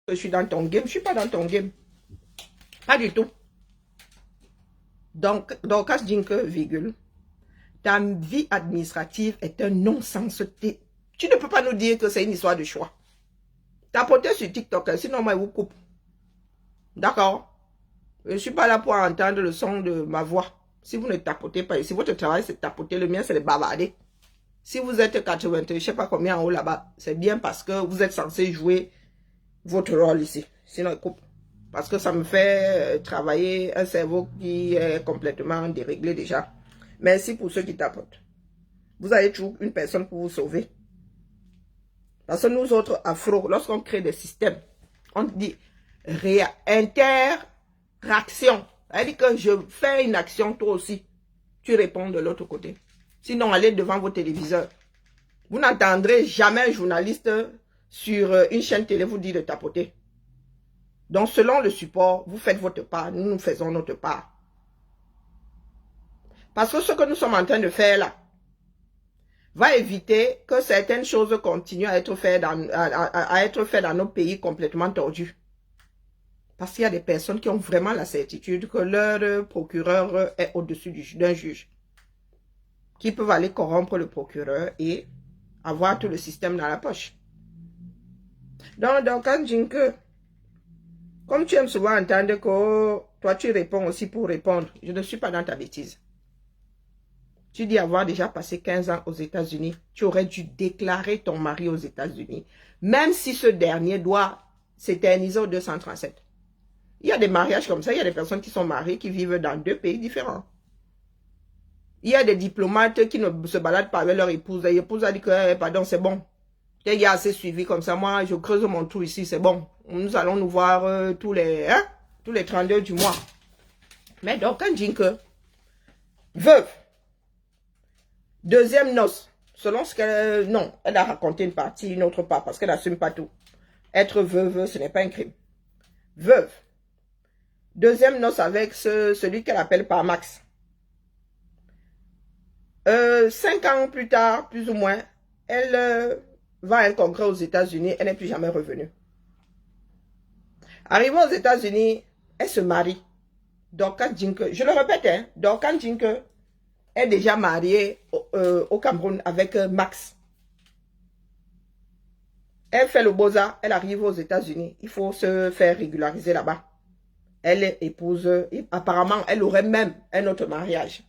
Je suis dans ton game, je ne suis pas dans ton game. Pas du tout. Donc, Dorcas Jinke, virgule, ta vie administrative est un non-sens. Tu ne peux pas nous dire que c'est une histoire de choix. Tapotez sur TikTok, sinon moi, je vous coupe. D'accord? Je ne suis pas là pour entendre le son de ma voix. Si vous ne tapotez pas, si votre travail c'est tapoter, le mien c'est de bavarder. Si vous êtes 80, je ne sais pas combien en haut là-bas, c'est bien parce que vous êtes censé jouer votre rôle ici. Sinon, je coupe. Parce que ça me fait travailler un cerveau qui est complètement déréglé déjà. Merci pour ceux qui tapotent. Vous avez toujours une personne pour vous sauver. Parce que nous autres, afro, lorsqu'on crée des systèmes, on dit interaction. C'est-à-dire que je fais une action, toi aussi, tu réponds de l'autre côté. Sinon, allez devant vos téléviseurs. Vous n'entendrez jamais un journaliste sur une chaîne télé vous dire de tapoter. Donc, selon le support, vous faites votre part, nous faisons notre part. Parce que ce que nous sommes en train de faire là, va éviter que certaines choses continuent à être faites dans nos pays complètement tordus. Parce qu'il y a des personnes qui ont vraiment la certitude que leur procureur est au-dessus d'un juge. Qui peuvent aller corrompre le procureur et avoir tout le système dans la poche. Donc quand Jinke, comme tu aimes souvent entendre que toi tu réponds aussi pour répondre, je ne suis pas dans ta bêtise. Tu dis avoir déjà passé 15 ans aux États-Unis, tu aurais dû déclarer ton mari aux États-Unis, même si ce dernier doit s'éterniser au 237. Il y a des mariages comme ça, il y a des personnes qui sont mariées, qui vivent dans 2 pays différents. Il y a des diplomates qui ne se baladent pas avec leur épouse. L'épouse a dit que, pardon, c'est bon. Il y a assez suivi comme ça. Moi, je creuse mon trou ici, c'est bon. Nous allons nous voir tous les 32 du mois. Mais donc, quand Jinke, veuve, deuxième noce, selon ce qu'elle... Non, elle a raconté une partie, une autre part, parce qu'elle n'assume pas tout. Être veuve, ce n'est pas un crime. Veuve. Deuxième noce avec celui qu'elle appelle par Max. 5 ans plus tard, plus ou moins, elle va à un congrès aux États-Unis, elle n'est plus jamais revenue. Arrivée aux États-Unis, elle se marie. Dorcas Jinke, je le répète, hein, Dorcas Jinke est déjà mariée au Cameroun avec Max. Elle fait le beaux-arts, elle arrive aux États-Unis, il faut se faire régulariser là-bas. Elle est épouse, apparemment, elle aurait même un autre mariage.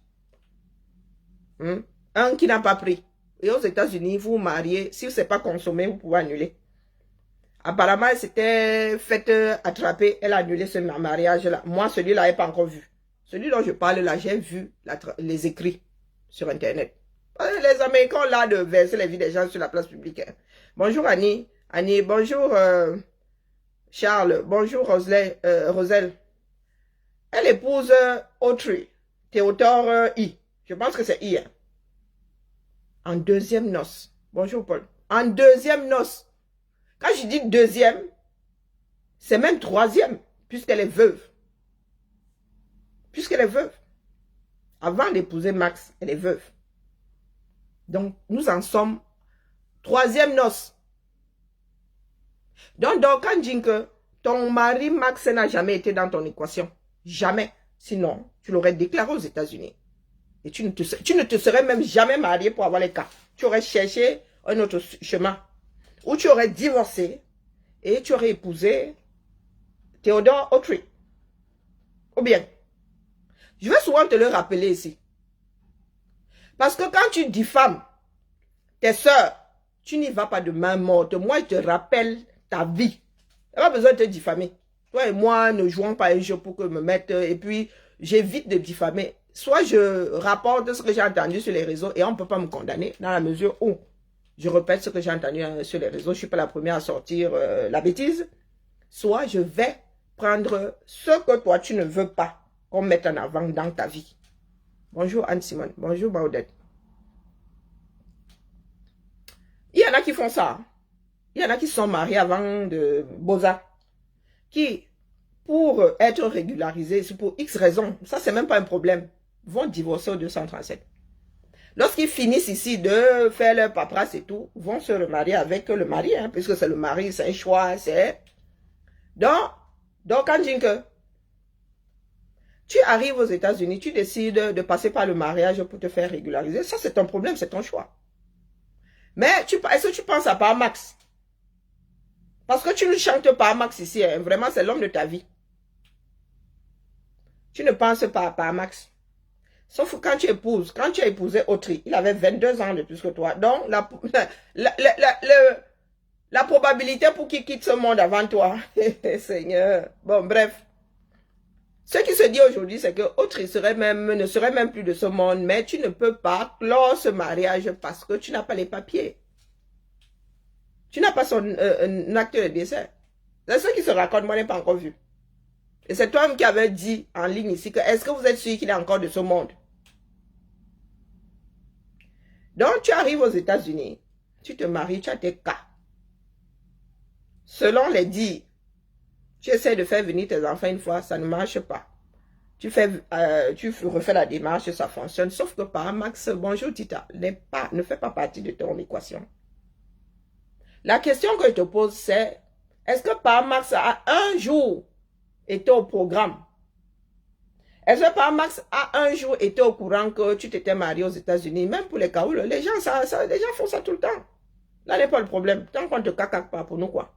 Un qui n'a pas pris. Et aux États-Unis, vous vous mariez, si ce n'est pas consommé, vous pouvez annuler. Apparemment, elle s'était faite attraper, elle a annulé ce mariage-là. Moi, celui-là, je n'ai pas encore vu. Celui dont je parle là, j'ai vu les écrits sur Internet. Les Américains, là, de verser les vies des gens sur la place publique. Hein. Bonjour Annie. Annie, bonjour Charles. Bonjour Roselle. Elle épouse Autry, Théodore I. Je pense que c'est I. Hein. En deuxième noce. Bonjour Paul. En deuxième noce. Quand je dis deuxième, c'est même troisième, puisqu'elle est veuve. Puisqu'elle est veuve. Avant d'épouser Max, elle est veuve. Donc, nous en sommes troisième noce. Donc quand Jinke, ton mari Max n'a jamais été dans ton équation. Jamais. Sinon, tu l'aurais déclaré aux États-Unis. Et tu ne te serais même jamais marié pour avoir les cas. Tu aurais cherché un autre chemin. Ou tu aurais divorcé et tu aurais épousé Théodore Autry. Ou bien, je vais souvent te le rappeler ici. Parce que quand tu diffames tes soeurs, tu n'y vas pas de main morte. Moi, je te rappelle ta vie. Il n'y a pas besoin de te diffamer. Toi et moi, ne jouons pas un jeu pour que me mette. Et puis, j'évite de diffamer. Soit je rapporte ce que j'ai entendu sur les réseaux et on ne peut pas me condamner dans la mesure où je répète ce que j'ai entendu sur les réseaux. Je ne suis pas la première à sortir la bêtise. Soit je vais prendre ce que toi tu ne veux pas qu'on mette en avant dans ta vie. Bonjour Anne-Simone. Bonjour Baudette. Il y en a qui font ça. Il y en a qui sont mariés avant de Boza. Qui, pour être régularisés, c'est pour X raisons, ça c'est même pas un problème, vont divorcer au 237. Lorsqu'ils finissent ici de faire leur paperasse et tout, vont se remarier avec le mari, hein, puisque c'est le mari, c'est un choix, c'est... Donc Andjinke, tu arrives aux États-Unis, tu décides de passer par le mariage pour te faire régulariser. Ça, c'est ton problème, c'est ton choix. Mais est-ce que tu penses à Parmax? Parce que tu ne chantes pas à Max ici, hein. Vraiment, c'est l'homme de ta vie. Tu ne penses pas à Parmax. Sauf que quand tu as épousé Autry, il avait 22 ans de plus que toi. Donc, la probabilité pour qu'il quitte ce monde avant toi, Seigneur. Bon, bref. Ce qui se dit aujourd'hui, c'est que Autry ne serait même plus de ce monde, mais tu ne peux pas clore ce mariage parce que tu n'as pas les papiers. Tu n'as pas son acte de décès. C'est ce qui se raconte, moi, je n'ai pas encore vu. Et c'est toi-même qui avais dit en ligne ici que est-ce que vous êtes sûr qu'il est encore de ce monde? Donc, tu arrives aux États-Unis, tu te maries, tu as tes cas. Selon les dires, tu essaies de faire venir tes enfants une fois, ça ne marche pas. Tu refais la démarche, ça fonctionne. Sauf que Parmax, bonjour Tita, ne fait pas partie de ton équation. La question que je te pose, c'est, est-ce que Parmax a un jour été au programme? Est-ce que Parmax a un jour été au courant que tu t'étais marié aux États-Unis? Même pour les cas où les gens font ça tout le temps. Là n'est pas le problème. Tant qu'on te cacaque pas pour nous, quoi.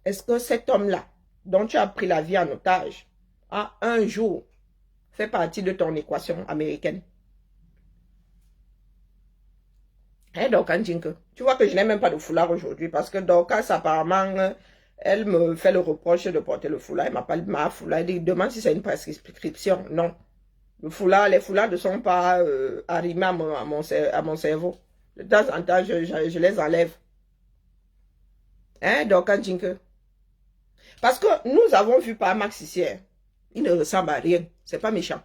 Est-ce que cet homme-là, dont tu as pris la vie en otage, a un jour fait partie de ton équation américaine? Hein, donc, Andjinke, tu vois que je n'ai même pas de foulard aujourd'hui parce que Dorcas, apparemment, elle me fait le reproche de porter le foulard. Elle m'appelle ma foulard. Elle demande si c'est une prescription. Non. Les foulards ne sont pas arrimés à mon cerveau. De temps en temps, je les enlève. Hein, donc, Andjinke. Parce que nous avons vu Parmax ici. Hein. Il ne ressemble à rien. C'est pas méchant.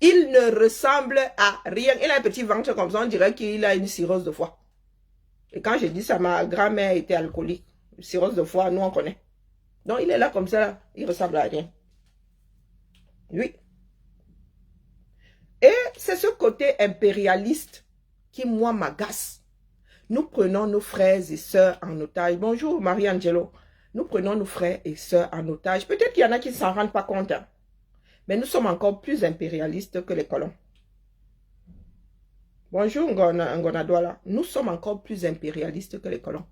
Il ne ressemble à rien. Il a un petit ventre comme ça. On dirait qu'il a une cirrhose de foie. Et quand je dis ça, ma grand-mère était alcoolique. Cirrhose de foie, nous on connaît. Donc il est là comme ça. Il ressemble à rien. Oui. Et c'est ce côté impérialiste qui, moi, m'agace. Nous prenons nos frères et sœurs en otage. Bonjour, Marie-Angelo. Nous prenons nos frères et sœurs en otage. Peut-être qu'il y en a qui ne s'en rendent pas compte. Hein. Mais nous sommes encore plus impérialistes que les colons. Bonjour, Ngona Douala. Nous sommes encore plus impérialistes que les colons.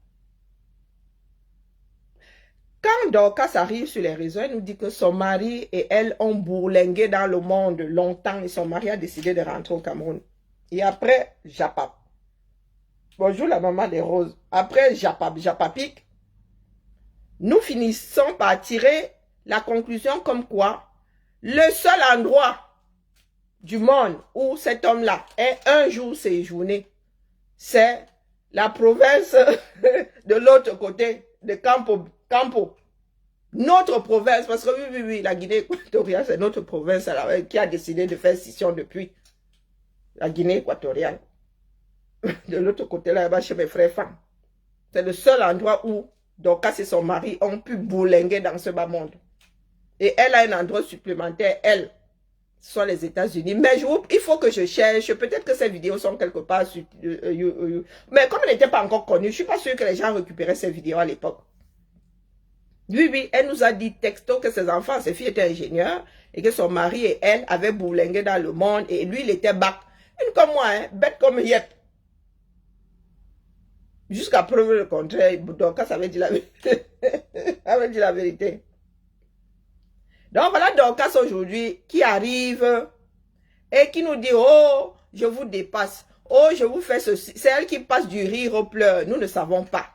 Quand Dorcas arrive sur les réseaux, elle nous dit que son mari et elle ont bourlingué dans le monde longtemps et son mari a décidé de rentrer au Cameroun. Et après, Japap. Bonjour la maman des roses. Après Japapic, nous finissons par tirer la conclusion comme quoi le seul endroit du monde où cet homme-là est un jour séjourné, c'est la province de l'autre côté, de Campo. Notre province, parce que oui, la Guinée équatoriale, c'est notre province qui a décidé de faire scission depuis la Guinée équatoriale. De l'autre côté, là-bas, chez mes frères femmes. C'est le seul endroit où Dorcas et son mari ont pu bourlinguer dans ce bas monde. Et elle a un endroit supplémentaire, elle, ce sont les États-Unis. Mais il faut que je cherche. Peut-être que ces vidéos sont quelque part sur mais comme elle n'était pas encore connue, je ne suis pas sûre que les gens récupéraient ces vidéos à l'époque. Oui, elle nous a dit texto que ses enfants, ses filles étaient ingénieurs et que son mari et elle avaient bourlingué dans le monde et lui, il était bac. Une comme moi, hein, bête comme Yep. Jusqu'à preuve le contraire, Dorcas avait dit la vérité. avait dit la vérité. Donc voilà Dorcas aujourd'hui qui arrive et qui nous dit, oh, je vous dépasse. Oh, je vous fais ceci. C'est elle qui passe du rire au pleur. Nous ne savons pas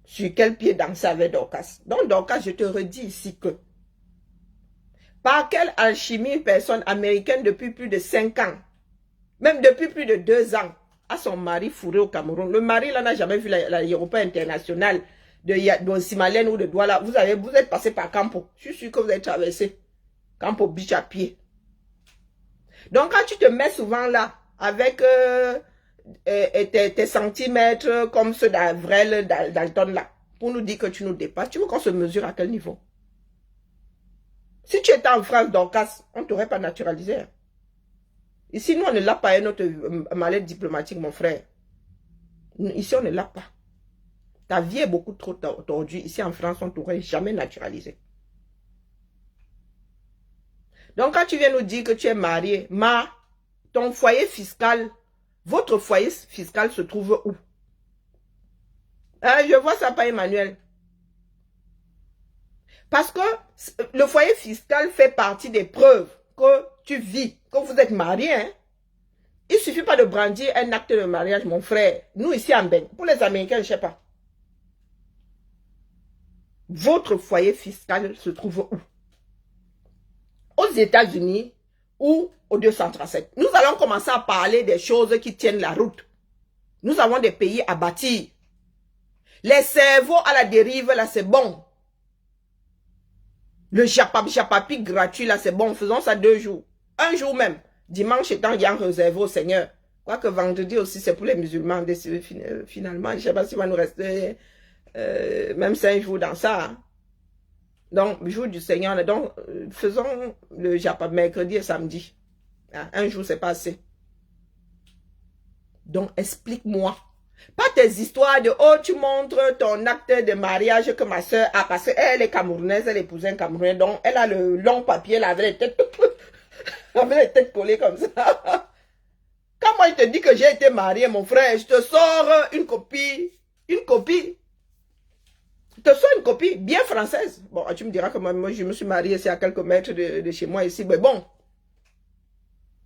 sur quel pied danser avec Dorcas. Donc Dorcas, je te redis ici que par quelle alchimie une personne américaine depuis plus de 5 ans, même depuis plus de 2 ans, a son mari fourré au Cameroun. Le mari là n'a jamais vu l'aéroport international de Simalène ou de Douala. Vous êtes passé par Campo. Je suis sûr que vous avez traversé Campo Beach à pied. Donc quand tu te mets souvent là avec tes centimètres comme ceux d'Avrel, Dalton là, pour nous dire que tu nous dépasses, tu veux qu'on se mesure à quel niveau? Si tu étais en France, Dorcas, on ne t'aurait pas naturalisé. Ici, nous, on ne l'a pas notre mallette diplomatique, mon frère. Ici, on ne l'a pas. Ta vie est beaucoup trop tordue. Ici, en France, on ne t'aurait jamais naturalisé. Donc, quand tu viens nous dire que tu es marié, ton foyer fiscal, votre foyer fiscal se trouve où? Je vois ça pas, Emmanuel. Parce que le foyer fiscal fait partie des preuves que tu vis, que vous êtes marié. Hein? Il ne suffit pas de brandir un acte de mariage, mon frère. Nous, ici en Ben, pour les Américains, je ne sais pas. Votre foyer fiscal se trouve où? Aux États-Unis ou au 237. Nous allons commencer à parler des choses qui tiennent la route. Nous avons des pays à bâtir. Les cerveaux à la dérive, là, c'est bon. Le japapi gratuit, là, c'est bon. Faisons ça 2 jours. Un jour même. Dimanche étant bien réservé au Seigneur. Quoique vendredi aussi, c'est pour les musulmans. Finalement, je ne sais pas s'il va nous rester même 5 jours dans ça. Hein. Donc, jour du Seigneur. Donc, faisons le japapi mercredi et samedi. Hein, un jour, c'est pas assez. Donc, explique-moi. Pas tes histoires de « Oh, tu montres ton acte de mariage que ma soeur a. » Parce qu'elle est camerounaise, elle épousait un Camerounais. Donc, elle a le long papier, elle avait les têtes collées comme ça. Quand moi, je te dis que j'ai été mariée, mon frère, je te sors une copie. Une copie. Je te sors une copie bien française. Bon, tu me diras que moi je me suis mariée, c'est à quelques mètres de chez moi ici. Mais bon.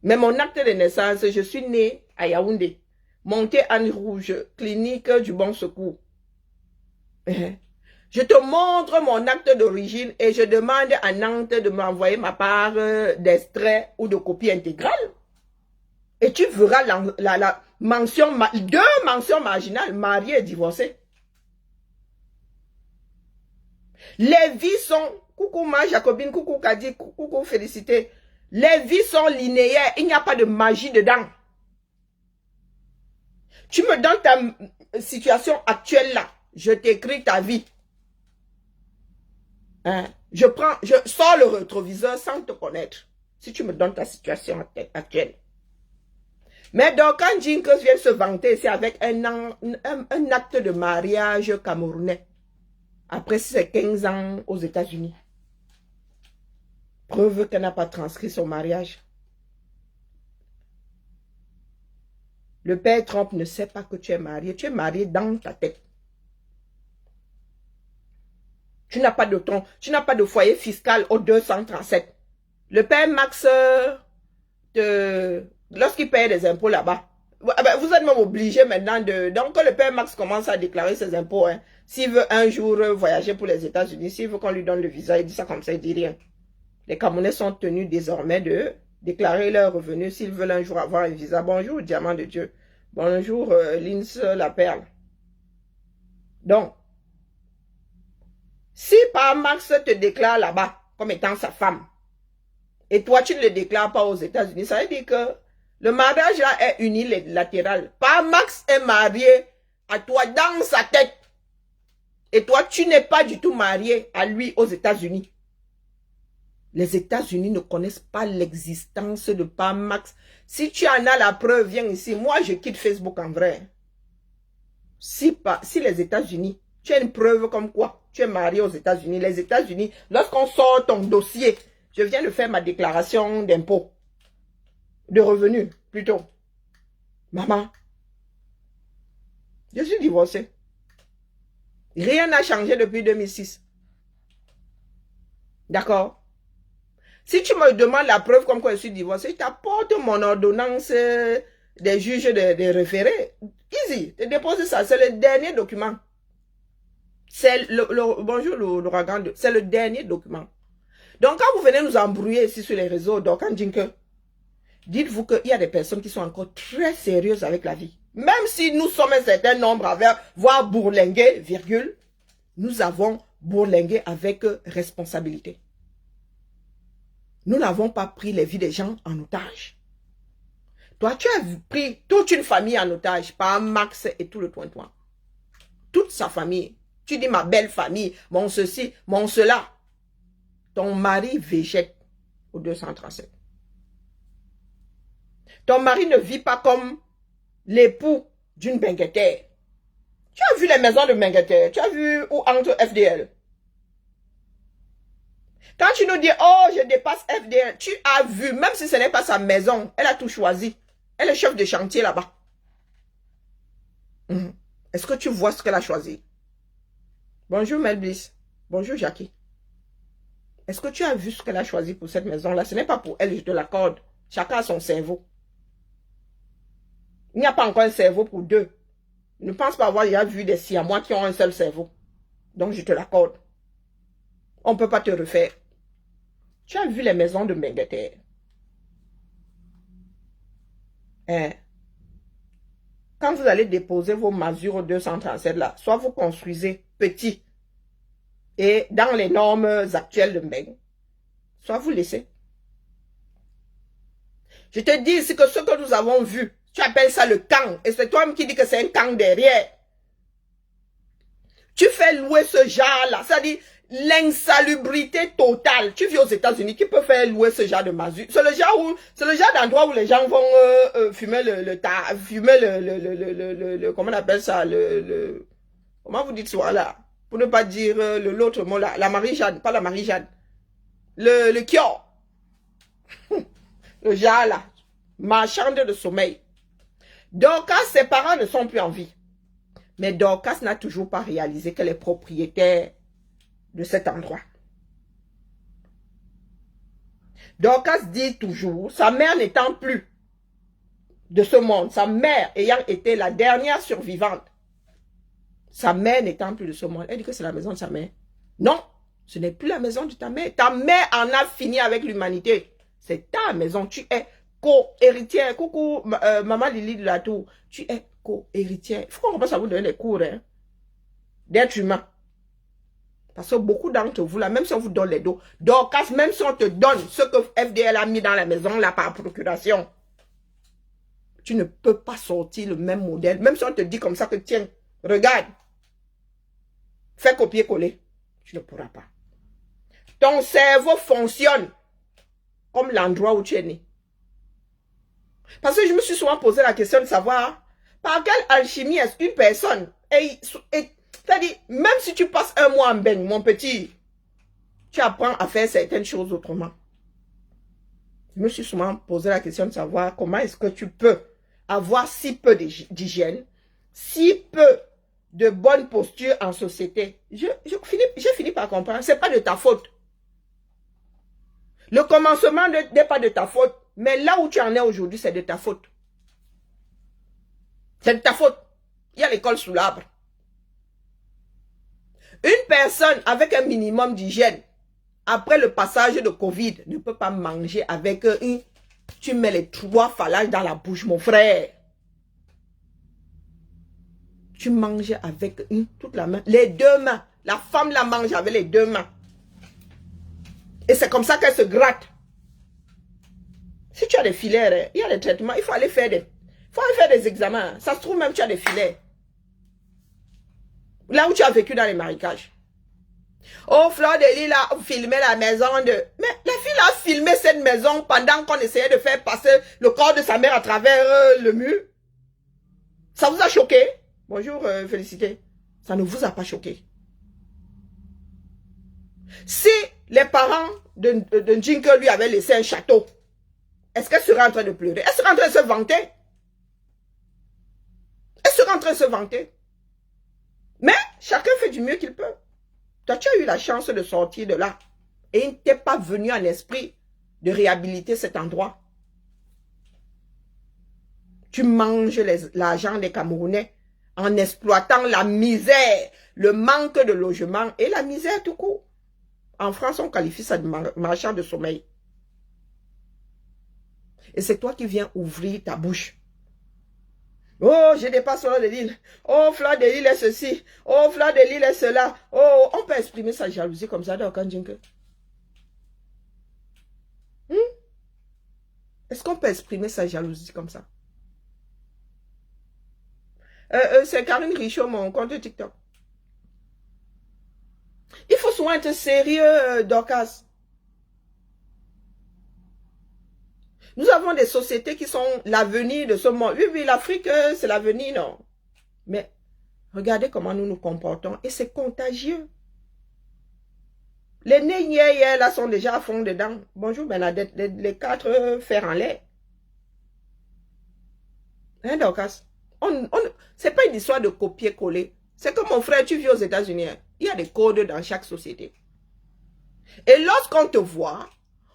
Mais mon acte de naissance, je suis née à Yaoundé. Montée en rouge, clinique du Bon Secours. Je te montre mon acte d'origine et je demande à Nantes de m'envoyer ma part d'extrait ou de copie intégrale. Et tu verras la mention, 2 mentions marginales, marié et divorcé. Les vies sont, coucou ma Jacobine, coucou Kadi, coucou Félicité. Les vies sont linéaires, il n'y a pas de magie dedans. Tu me donnes ta situation actuelle là, je t'écris ta vie. Hein? Je sors le rétroviseur sans te connaître. Si tu me donnes ta situation actuelle. Mais donc quand Jinkers vient se vanter, c'est avec un acte de mariage camerounais. Après c'est 15 ans aux États-Unis. Preuve qu'elle n'a pas transcrit son mariage. Le père Trump ne sait pas que tu es marié. Tu es marié dans ta tête. Tu n'as pas de foyer fiscal au 237. Le père Max, lorsqu'il paye des impôts là-bas, vous êtes même obligé maintenant de... Donc, quand le père Max commence à déclarer ses impôts, hein, s'il veut un jour voyager pour les États-Unis, s'il veut qu'on lui donne le visa, il dit ça comme ça, il dit rien. Les Camerounais sont tenus désormais de déclarer leurs revenus s'ils veulent un jour avoir un visa. Bonjour, diamant de Dieu. Bonjour, Lins la perle. Donc, si par Max te déclare là-bas comme étant sa femme, et toi tu ne le déclares pas aux États-Unis, ça veut dire que le mariage là est unilatéral. Par Max est marié à toi dans sa tête. Et toi, tu n'es pas du tout marié à lui aux États-Unis. Les États-Unis ne connaissent pas l'existence de Par Max. Si tu en as la preuve, viens ici. Moi, je quitte Facebook en vrai. Si les États-Unis, tu as une preuve comme quoi tu es marié aux États-Unis. Les États-Unis, lorsqu'on sort ton dossier, je viens de faire ma déclaration d'impôt. De revenus, plutôt. Maman, je suis divorcée. Rien n'a changé depuis 2006. D'accord? Si tu me demandes la preuve comme quoi je suis divorcée, je t'apporte mon ordonnance des juges de référé. Easy, tu déposes ça. C'est le dernier document. C'est bonjour l'ouragan, c'est le dernier document. Donc quand vous venez nous embrouiller ici sur les réseaux, donc quand dites-vous qu'il y a des personnes qui sont encore très sérieuses avec la vie. Même si nous sommes un certain nombre à voire bourlinguer, virgule, nous avons bourlingué avec responsabilité. Nous n'avons pas pris les vies des gens en otage. Toi, tu as pris toute une famille en otage par Max et tout le toin-toin. Toute sa famille. Tu dis ma belle famille, mon ceci, mon cela. Ton mari végète au 237. Ton mari ne vit pas comme l'époux d'une benguetère. Tu as vu les maisons de Mengeter? Tu as vu où entre FDL? Quand tu nous dis, oh, je dépasse FDL, tu as vu, même si ce n'est pas sa maison, elle a tout choisi. Elle est chef de chantier là-bas. Est-ce que tu vois ce qu'elle a choisi? Bonjour Melbliss. Bonjour Jackie. Est-ce que tu as vu ce qu'elle a choisi pour cette maison-là? Ce n'est pas pour elle, je te l'accorde. Chacun a son cerveau. Il n'y a pas encore un cerveau pour deux. Ne pense pas avoir déjà vu des Siamois qui ont un seul cerveau. Donc je te l'accorde. On ne peut pas te refaire. Tu as vu les maisons de Mengeter? Hein? Quand vous allez déposer vos masures 237 là, soit vous construisez petit et dans les normes actuelles de Meng, soit vous laissez. Je te dis ici que ce que nous avons vu, tu appelles ça le camp, et c'est toi-même qui dis que c'est un camp derrière. Tu fais louer ce genre-là, c'est-à-dire l'insalubrité totale. Tu vis aux États-Unis, qui peut faire louer ce genre de masure? C'est le genre d'endroit où les gens vont fumer comment on appelle ça, comment vous dites ça là? Pour ne pas dire l'autre mot là, la Marie-Jeanne, pas la Marie-Jeanne. Le Kior. Le genre là, marchande de sommeil. Dorcas, ses parents ne sont plus en vie. Mais Dorcas n'a toujours pas réalisé qu'elle est propriétaire de cet endroit. Dorcas dit toujours, sa mère n'étant plus de ce monde, sa mère ayant été la dernière survivante, sa mère n'étant plus de ce monde, elle dit que c'est la maison de sa mère. Non, ce n'est plus la maison de ta mère. Ta mère en a fini avec l'humanité. C'est ta maison. Tu es co-héritière. Coucou, maman Lily de la Tour. Tu es co-héritière. Il faut qu'on commence à vous donner des cours hein, d'être humain. Parce que beaucoup d'entre vous, là, même si on vous donne les dos, Dorcas, même si on te donne ce que FDL a mis dans la maison, là, par procuration, tu ne peux pas sortir le même modèle. Même si on te dit comme ça que, tiens, regarde, fais copier-coller, tu ne pourras pas. Ton cerveau fonctionne comme l'endroit où tu es né. Parce que je me suis souvent posé la question de savoir par quelle alchimie est-ce qu'une personne c'est-à-dire, même si tu passes un mois en baigne, mon petit, tu apprends à faire certaines choses autrement. Je me suis souvent posé la question de savoir comment est-ce que tu peux avoir si peu d'hygiène, si peu de bonne posture en société. J'ai fini par comprendre, c'est pas de ta faute. Le commencement n'est pas de ta faute, mais là où tu en es aujourd'hui, c'est de ta faute. C'est de ta faute. Il y a l'école sous l'arbre. Une personne avec un minimum d'hygiène, après le passage de Covid, ne peut pas manger avec une... Tu mets les 3 phalanges dans la bouche, mon frère. Tu manges avec toute la main, les 2 mains. La femme la mange avec les 2 mains. Et c'est comme ça qu'elle se gratte. Si tu as des filaires, il y a des traitements, il faut aller faire des examens. Ça se trouve même tu as des filaires. Là où tu as vécu dans les marécages. Oh, Fleur de Lille a filmé la maison de... Mais la fille a filmé cette maison pendant qu'on essayait de faire passer le corps de sa mère à travers le mur. Ça vous a choqué? Bonjour, Félicité. Ça ne vous a pas choqué. Si les parents de Jingle lui avaient laissé un château, est-ce qu'elle serait en train de pleurer? Elle serait en train de se vanter? Elle serait en train de se vanter? Mais chacun fait du mieux qu'il peut. Toi, tu as eu la chance de sortir de là. Et il ne t'est pas venu en esprit de réhabiliter cet endroit. Tu manges l'argent des Camerounais en exploitant la misère, le manque de logement et la misère tout court. En France, on qualifie ça de marchand de sommeil. Et c'est toi qui viens ouvrir ta bouche. Oh, je dépasse Fleur de Lille. Oh, Fleur de Lille est ceci. Oh, Fleur de Lille est cela. Oh, on peut exprimer sa jalousie comme ça dans Kanjinke. Est-ce qu'on peut exprimer sa jalousie comme ça? C'est Karine Richaud, mon compte TikTok. Il faut souvent être sérieux, Dorcas. Nous avons des sociétés qui sont l'avenir de ce monde. Oui, oui, l'Afrique, c'est l'avenir, non. Mais Regardez comment nous nous comportons et c'est contagieux. Les nez là sont déjà à fond dedans. Bonjour Bernadette, les 4 fers en l'air. Hein, Dorcas? C'est pas une histoire de copier-coller. C'est comme mon frère, tu vis aux États-Unis. Hein. Il y a des codes dans chaque société. Et lorsqu'on te voit,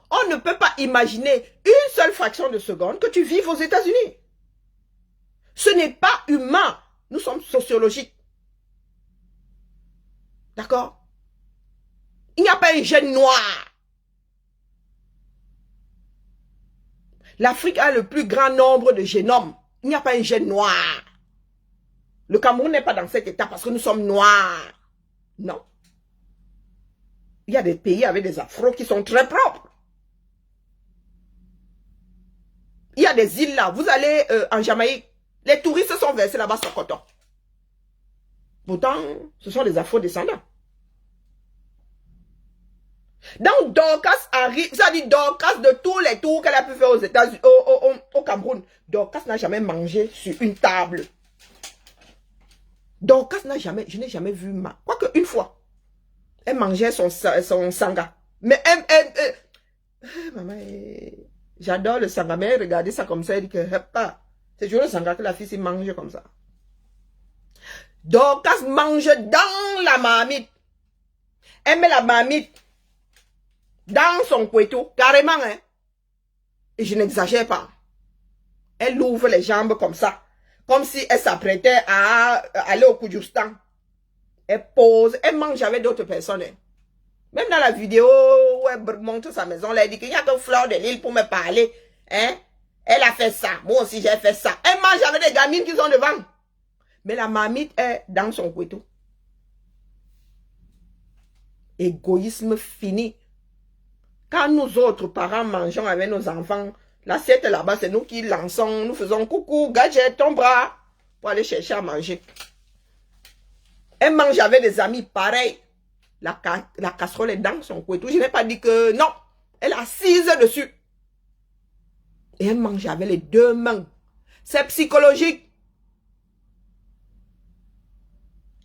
on ne peut pas imaginer une seule fraction de seconde que tu vives aux États-Unis. Ce n'est pas humain. Nous sommes sociologiques. D'accord? Il n'y a pas un gène noir. L'Afrique a le plus grand nombre de génomes. Il n'y a pas un gène noir. Le Cameroun n'est pas dans cet état parce que nous sommes noirs. Non. Il y a des pays avec des afros qui sont très propres. Il y a des îles là. Vous allez en Jamaïque. Les touristes sont versés là-bas sur coton. Pourtant, ce sont des afro-descendants. Donc, Dorcas arrive, ça dit Dorcas de tous les tours qu'elle a pu faire aux États-Unis, au Cameroun. Dorcas n'a jamais mangé sur une table. Dorcas n'a jamais, je n'ai jamais vu quoique une fois, elle mangeait son sanga. Mais maman, j'adore le sanga, mais regardez ça comme ça, elle dit que c'est toujours le sanga que la fille s'y mange comme ça. Dorcas mange dans la marmite. Elle met la marmite dans son couteau, carrément, hein. Et je n'exagère pas. Elle ouvre les jambes comme ça, comme si elle s'apprêtait à aller au Koudjoustan. Elle pose, elle mange avec d'autres personnes. Hein. Même dans la vidéo où elle montre sa maison, elle dit qu'il n'y a que Fleur de Lille pour me parler. Hein? Elle a fait ça. Moi aussi, j'ai fait ça. Elle mange avec des gamines qui sont devant. Mais la marmite est dans son couteau. Égoïsme fini. Quand nous autres parents mangeons avec nos enfants, l'assiette là-bas, c'est nous qui lançons, nous faisons coucou, gadget, ton bras, pour aller chercher à manger. Elle mange avec des amis, pareil. La casserole est dans son couteau. Je n'ai pas dit que non. Elle est assise dessus. Et elle mange avec les 2 mains. C'est psychologique.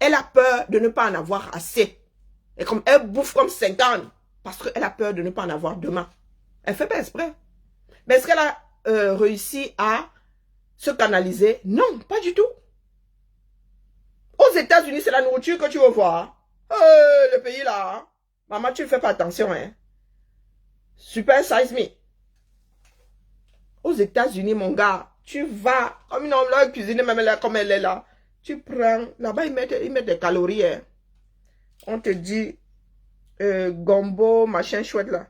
Elle a peur de ne pas en avoir assez. Et comme elle bouffe comme 50, parce qu'elle a peur de ne pas en avoir demain. Elle fait pas exprès. Mais est-ce qu'elle a réussi à se canaliser? Non, pas du tout. Aux États-Unis, c'est la nourriture que tu veux voir. Le pays là. Maman, tu ne fais pas attention. Hein. Super size me. Aux États-Unis, mon gars, tu vas, comme une homme là, cuisiner, même là, comme elle est là. Tu prends, là-bas, ils mettent des calories. Hein. On te dit, gombo, machin chouette là.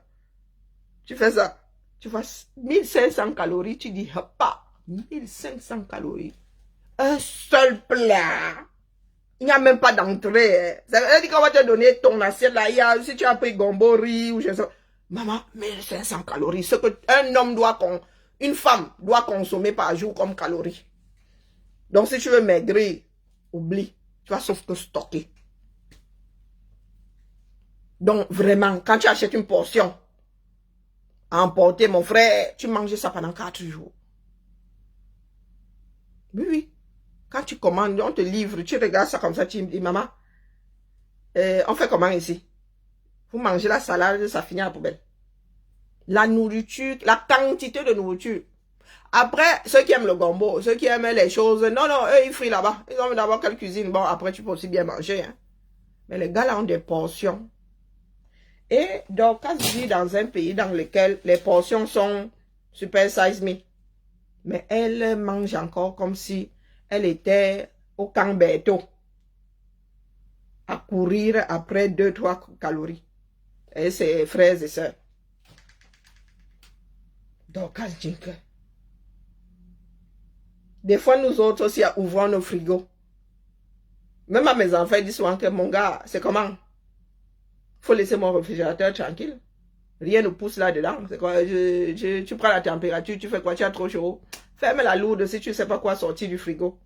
Tu fais ça. Tu vois 1500 calories. Tu dis, pas 1500 calories. Un seul plat. Il n'y a même pas d'entrée. Hein. Ça veut dire qu'on va te donner ton assiette là. Si tu as pris gombo, riz ou je sais pas. Maman, 1500 calories. Ce qu'un homme une femme doit consommer par jour comme calories. Donc si tu veux maigrir, oublie. Tu vas sauf que stocker. Donc vraiment, quand tu achètes une portion à emporter, mon frère, tu manges ça pendant 4 jours. Oui, oui. Quand tu commandes, on te livre, tu regardes ça comme ça, tu me dis, maman, on fait comment ici? Vous mangez la salade, ça finit à la poubelle. La nourriture, la quantité de nourriture. Après, ceux qui aiment le gombo, ceux qui aiment les choses, non, eux, ils frient là-bas. Ils ont d'abord quelle cuisine. Bon, après, tu peux aussi bien manger. Hein. Mais les gars là ont des portions. Et donc, quand je vis dans un pays dans lequel les portions sont super size me, mais elle mange encore comme si elle était au Camberto à courir après 2-3 calories. Et ses frères et sœurs. Donc, des fois, nous autres aussi, ouvrons nos frigos. Même à mes enfants, ils disent souvent que mon gars, c'est comment? Faut laisser mon réfrigérateur tranquille. Rien ne pousse là-dedans. C'est quoi? Tu prends la température, tu fais quoi? Tu as trop chaud. Ferme la lourde si tu ne sais pas quoi sortir du frigo.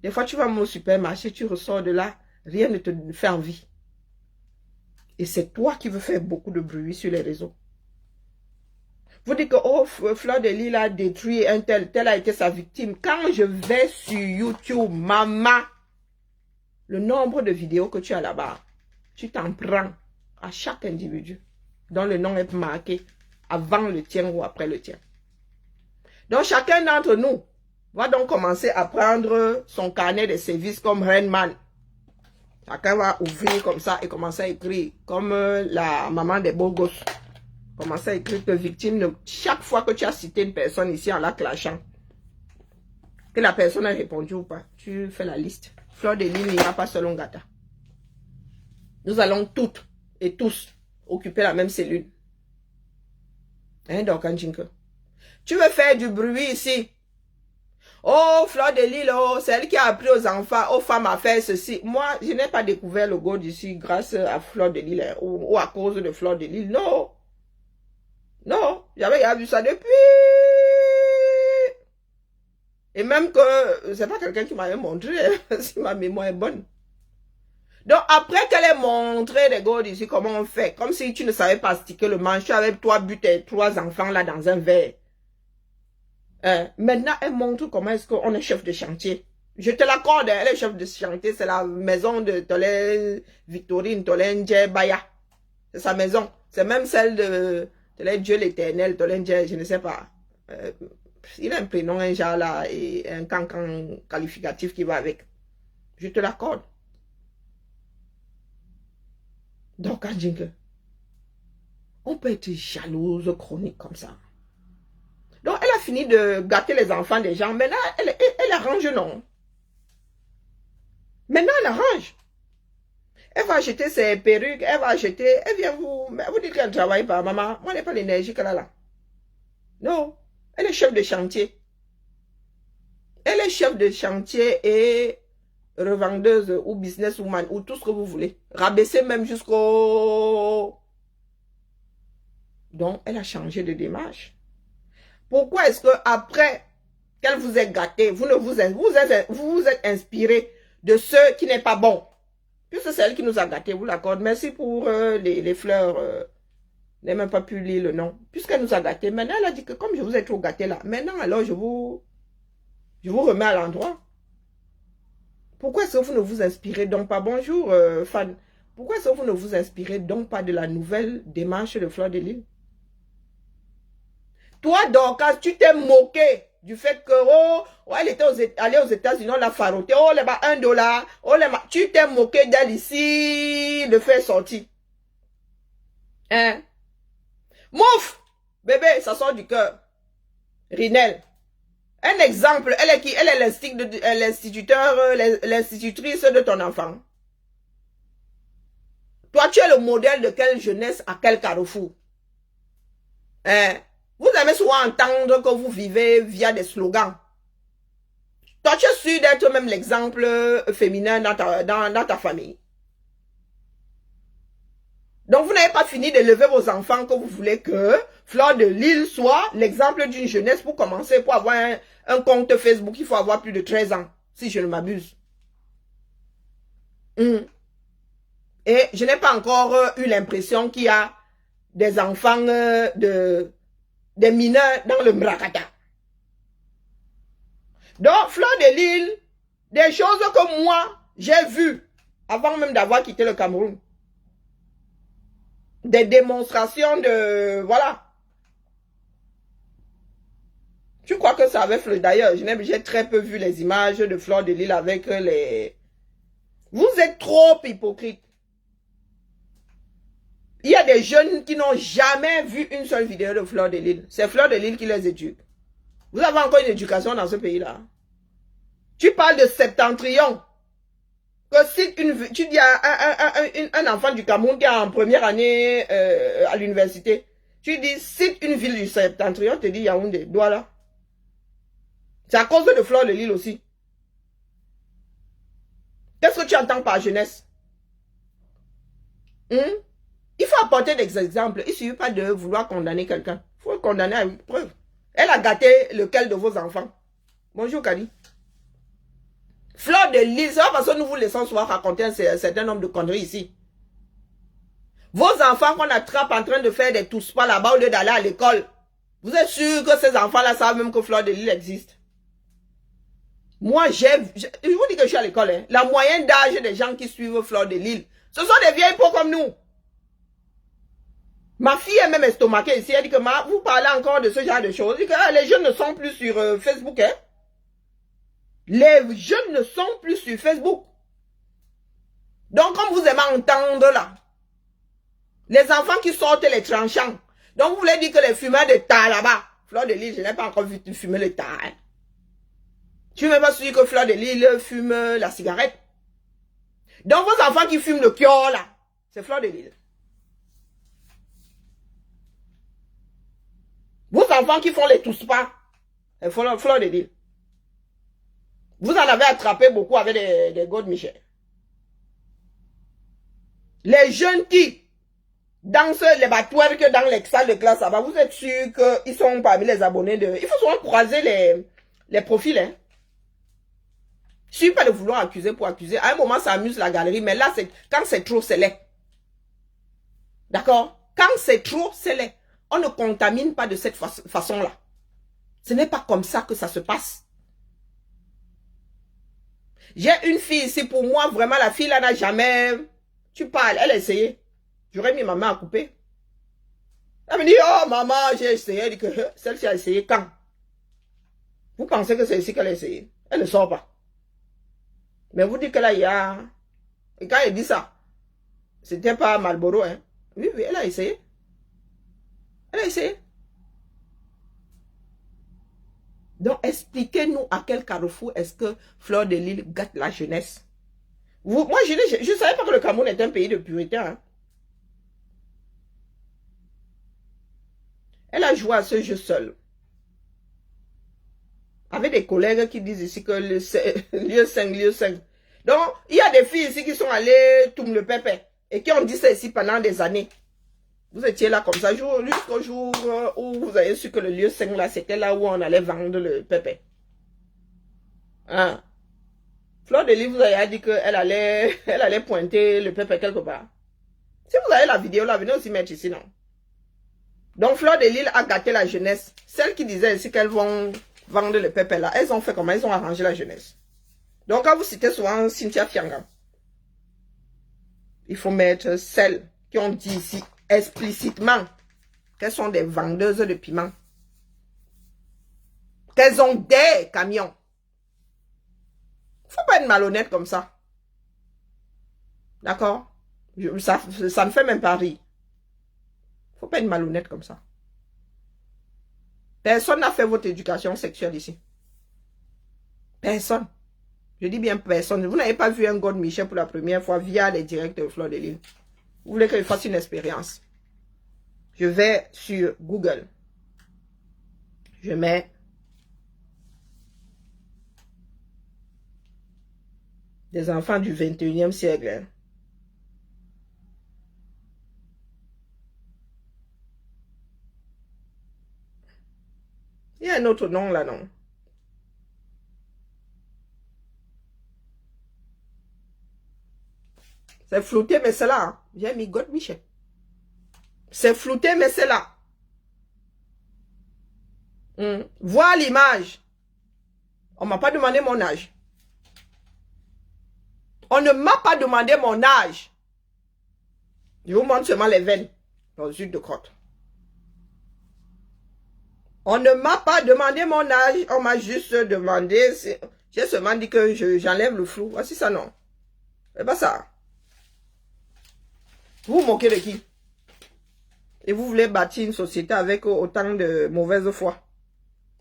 Des fois, tu vas au supermarché, tu ressors de là, rien ne te fait envie. Et c'est toi qui veux faire beaucoup de bruit sur les réseaux. Vous dites que, oh, Fleur de Lille a détruit un tel a été sa victime. Quand je vais sur YouTube, maman, le nombre de vidéos que tu as là-bas, tu t'en prends à chaque individu dont le nom est marqué avant le tien ou après le tien. Donc, chacun d'entre nous va donc commencer à prendre son carnet de services comme Rainman. Chacun va ouvrir comme ça et commencer à écrire comme la maman des beaux gosses. Commencer à écrire que victime de chaque fois que tu as cité une personne ici en la clashant, que la personne a répondu ou pas, tu fais la liste. Fleur de Lys n'ira pas selon Gata. Nous allons toutes et tous occuper la même cellule. Hein, Dorkanjinke? Tu veux faire du bruit ici? Oh, Fleur de Lys, oh, c'est elle qui a appris aux enfants, aux femmes à faire ceci. Moi, je n'ai pas découvert le gold ici grâce à Fleur de Lys ou à cause de Fleur de Lys. Non. Non, j'avais vu ça depuis. Et même que c'est pas quelqu'un qui m'avait montré, si ma mémoire est bonne. Donc, après qu'elle ait montré les gold ici, comment on fait, comme si tu ne savais pas sticker le manche, tu avais 3 buts et 3 enfants là dans un verre. Maintenant, elle montre comment est-ce qu'on est chef de chantier. Je te l'accorde, elle est chef de chantier, c'est la maison de Tolène Victorine, Tolène Baya. C'est sa maison. C'est même celle de Tolène Dieu l'éternel, Tolène je ne sais pas. Il a un prénom, un genre là, et un cancan qualificatif qui va avec. Je te l'accorde. Donc, on peut être jalouse chronique comme ça. Donc, elle a fini de gâter les enfants des gens. Maintenant, elle arrange, non. Maintenant, elle arrange. Elle va acheter ses perruques, elle va acheter, elle vient vous dites qu'elle travaille pas, maman. Moi, elle n'a pas l'énergie qu'elle a là. Non, elle est chef de chantier. Elle est chef de chantier et revendeuse ou businesswoman ou tout ce que vous voulez. Rabaisser même jusqu'au... Donc, elle a changé de démarche. Pourquoi est-ce que après qu'elle vous ait gâté, vous vous êtes inspiré de ce qui n'est pas bon? Puisque c'est elle qui nous a gâté, vous l'accorde. Merci pour les fleurs. Je n'ai même pas pu lire le nom. Puisqu'elle nous a gâté, maintenant elle a dit que comme je vous ai trop gâté là, maintenant alors je vous remets à l'endroit. Pourquoi est-ce que vous ne vous inspirez donc pas? Bonjour fan. Pourquoi est-ce que vous ne vous inspirez donc pas de la nouvelle démarche de Fleur de Lys? Toi, Dorcas, tu t'es moqué du fait que, elle était allée aux États-Unis, on l'a faroté, oh, les bas, $1, oh, les bas, tu t'es moqué d'elle ici, de faire sortir. Hein? Mouf! Bébé, ça sort du cœur. Rinel. Un exemple, elle est qui? Elle est l'instituteur, l'institutrice de ton enfant. Toi, tu es le modèle de quelle jeunesse à quel carrefour? Hein? Vous aimez souvent entendre que vous vivez via des slogans. Toi, tu es sûr d'être même l'exemple féminin dans ta famille. Donc, vous n'avez pas fini de lever vos enfants que vous voulez que Fleur de Lys soit l'exemple d'une jeunesse pour commencer, pour avoir un compte Facebook, il faut avoir plus de 13 ans, si je ne m'abuse. Et je n'ai pas encore eu l'impression qu'il y a des enfants des mineurs dans le Mrakata. Donc, Fleur de Lys, des choses que moi, j'ai vues avant même d'avoir quitté le Cameroun. Des démonstrations de... Voilà. Tu crois que ça avait fait... D'ailleurs, j'ai très peu vu les images de Fleur de Lys avec les... Vous êtes trop hypocrite. Il y a des jeunes qui n'ont jamais vu une seule vidéo de Fleur de Lys. C'est Fleur de Lys qui les éduque. Vous avez encore une éducation dans ce pays-là. Tu parles de septentrion. Que si tu dis à un enfant du Cameroun qui est en première année à l'université, tu dis, cite une ville du septentrion, te dit Yaoundé, Douala. C'est à cause de Fleur de Lys aussi. Qu'est-ce que tu entends par jeunesse? Il faut apporter des exemples. Il ne suffit pas de vouloir condamner quelqu'un. Il faut le condamner avec preuve. Elle a gâté lequel de vos enfants? Bonjour, Kadi. Fleur de Lys, c'est pas parce que nous vous laissons souvent raconter un certain nombre de conneries ici. Vos enfants qu'on attrape en train de faire des tous-pas là-bas au lieu d'aller à l'école. Vous êtes sûr que ces enfants-là savent même que Fleur de Lys existe? Moi, je vous dis que je suis à l'école. Hein. La moyenne d'âge des gens qui suivent Fleur de Lille, ce sont des vieilles peaux comme nous. Ma fille est même estomaquée ici. Elle dit que vous parlez encore de ce genre de choses. Elle dit que les jeunes ne sont plus sur Facebook. Hein. Les jeunes ne sont plus sur Facebook. Donc, comme vous aimez entendre là, les enfants qui sortent les tranchants. Donc, vous voulez dire que les fumeurs de tar là-bas, Fleur de Lille, je n'ai pas encore vu fumer le tar. Hein. Tu ne m'es pas sûr que Fleur de Lille fume la cigarette. Donc, vos enfants qui fument le kior là, c'est Fleur de Lille. Vos enfants qui font les tous-pas, c'est Fleur de Lille. Vous en avez attrapé beaucoup avec des God Michel. Les jeunes qui dansent les batouères que dans les salles de classe là-bas, vous êtes sûr qu'ils sont parmi les abonnés de... Il faut souvent croiser les profils. Hein. Je ne suis pas de vouloir accuser pour accuser. À un moment, ça amuse la galerie, mais là, quand c'est trop, c'est laid. D'accord? Quand c'est trop, c'est laid. On ne contamine pas de cette façon-là. Ce n'est pas comme ça que ça se passe. J'ai une fille ici, pour moi, vraiment, la fille là n'a jamais... Tu parles, elle a essayé. J'aurais mis ma main à couper. Elle me dit, oh maman, j'ai essayé. Elle dit que celle-ci a essayé quand? Vous pensez que c'est ici qu'elle a essayé? Elle ne sort pas. Mais vous dites que là, il y a... Et quand elle dit ça, c'était pas Marlboro, hein. Oui, oui, elle a essayé. Elle a essayé. Donc, expliquez-nous à quel carrefour est-ce que Fleur de Lille gâte la jeunesse. Moi, je ne savais pas que le Cameroun est un pays de puritains. Hein. Elle a joué à ce jeu seule. Avec des collègues qui disent ici que lieu 5. Donc, il y a des filles ici qui sont allées tout le pépé et qui ont dit ça ici pendant des années. Vous étiez là comme ça, jusqu'au jour où vous avez su que le lieu 5 là, c'était là où on allait vendre le pépé. Hein? Fleur de Lille vous avez dit qu'elle allait pointer le pépé quelque part. Si vous avez la vidéo là, venez aussi mettre ici, non? Donc, Fleur de Lille a gâté la jeunesse. Celles qui disaient ici qu'elles vont vendre le pépé là, elles ont fait comment? Elles ont arrangé la jeunesse. Donc, quand vous citez souvent Cynthia Fianga, il faut mettre celles qui ont dit ici explicitement qu'elles sont des vendeuses de piment. Qu'elles ont des camions. Faut pas être malhonnête comme ça. D'accord? Ça me fait même pas rire. Faut pas être malhonnête comme ça. Personne n'a fait votre éducation sexuelle ici. Personne. Je dis bien personne. Vous n'avez pas vu un God Michel pour la première fois via les directs de Fleur de Lille. Vous voulez que je fasse une expérience? Je vais sur Google. Je mets des enfants du 21e siècle. Hein. Il y a un autre nom là, non? C'est flouté, mais c'est là. Hein. J'ai mis God Michel. C'est flouté, mais c'est là. Voir l'image. On ne m'a pas demandé mon âge. On ne m'a pas demandé mon âge. Je vous montre seulement les veines dans une de crotte. On ne m'a pas demandé mon âge. On m'a juste demandé. J'ai seulement dit que j'enlève le flou. Voici ça, non. C'est pas ça. Vous vous moquez de qui? Et vous voulez bâtir une société avec autant de mauvaise foi.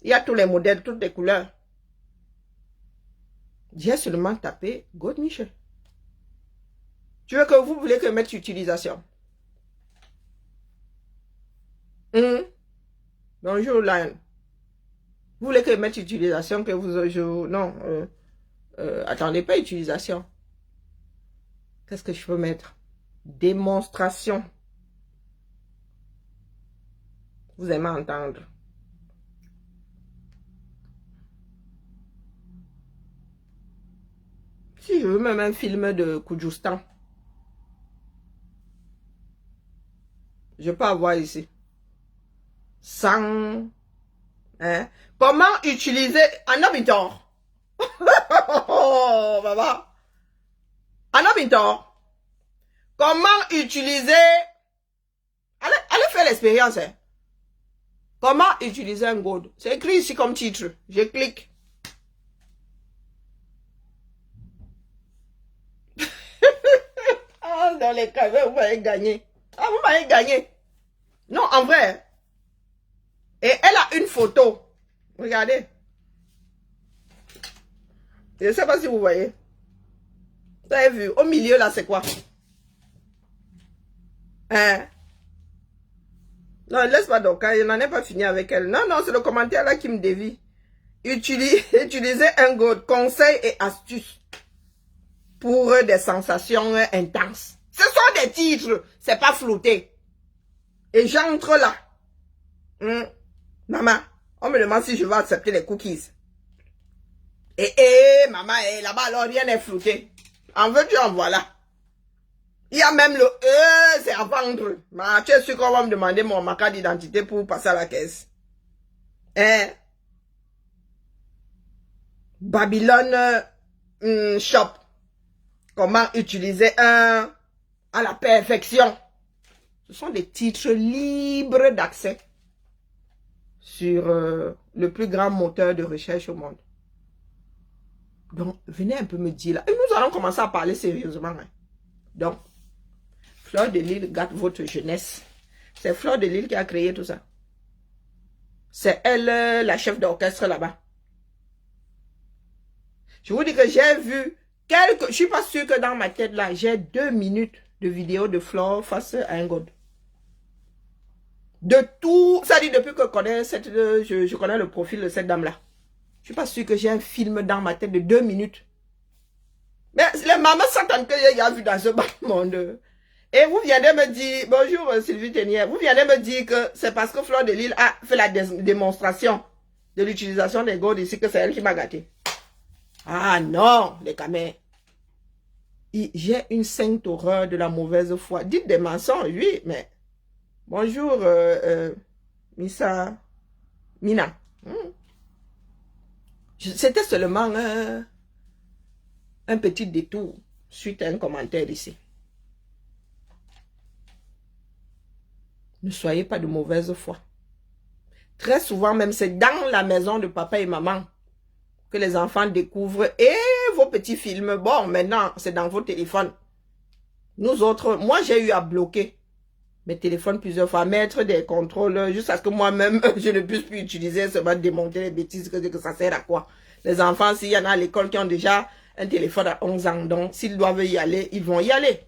Il y a tous les modèles, toutes les couleurs. J'ai seulement tapé God Michel. Tu veux que vous voulez que je mette utilisation? Bonjour, Lion. Vous voulez que je mette utilisation, que vous... non. Attendez, pas utilisation. Qu'est-ce que je peux mettre? Démonstration. Vous aimez entendre. Si je veux même un film de Koudjoustan, je peux avoir ici. Sans... Hein? Comment utiliser un habitant? Oh, maman. Anna comment utiliser... Allez faire l'expérience. Hein. Comment utiliser un gold? C'est écrit ici comme titre. Je clique. Ah, dans les cas, vous m'avez gagné. Ah, vous m'avez gagné. Non, en vrai. Et elle a une photo. Regardez. Je ne sais pas si vous voyez. Vous avez vu. Au milieu, là, c'est quoi? Hein? Non, laisse pas donc. Je n'en ai pas fini avec elle. Non, non, c'est le commentaire là qui me dévie. Utilisez un gold. Conseils et astuces pour des sensations intenses. Ce sont des titres. C'est pas flouté. Et j'entre là. Maman, on me demande si je vais accepter les cookies. Maman, là-bas, alors rien n'est flouté. En veux-tu, en voilà. Il y a même le c'est à vendre. Mais tu es sûr qu'on va me demander ma carte d'identité pour passer à la caisse. Hein? Babylone Shop. Comment utiliser un à la perfection. Ce sont des titres libres d'accès sur le plus grand moteur de recherche au monde. Donc, venez un peu me dire là. Et nous allons commencer à parler sérieusement. Hein. Donc, Fleur de Lille gâte votre jeunesse. C'est Fleur de Lille qui a créé tout ça. C'est elle, la chef d'orchestre là-bas. Je vous dis que j'ai vu quelques... Je suis pas sûre que dans ma tête là, j'ai 2 minutes de vidéo de Fleur face à un god. De tout... Ça dit depuis que je connais, je connais le profil de cette dame-là. Je suis pas sûre que j'ai un film dans ma tête de 2 minutes. Mais les mamans s'attendent que j'ai vu dans ce bas monde. Et vous venez me dire, bonjour Sylvie Tenière, vous venez me dire que c'est parce que Fleur de Lille a fait la démonstration de l'utilisation des gourdes ici que c'est elle qui m'a gâté. Ah non, les camés. J'ai une sainte horreur de la mauvaise foi. Dites des mensonges, oui, mais... Bonjour, Mina. C'était seulement un petit détour suite à un commentaire ici. Ne soyez pas de mauvaise foi. Très souvent même, c'est dans la maison de papa et maman que les enfants découvrent et vos petits films. Bon, maintenant, c'est dans vos téléphones. Nous autres, moi, j'ai eu à bloquer mes téléphones plusieurs fois, mettre des contrôles jusqu'à ce que moi-même, je ne puisse plus utiliser, seulement démonter les bêtises, que ça sert à quoi. Les enfants, s'il y en a à l'école qui ont déjà un téléphone à 11 ans, donc s'ils doivent y aller, ils vont y aller.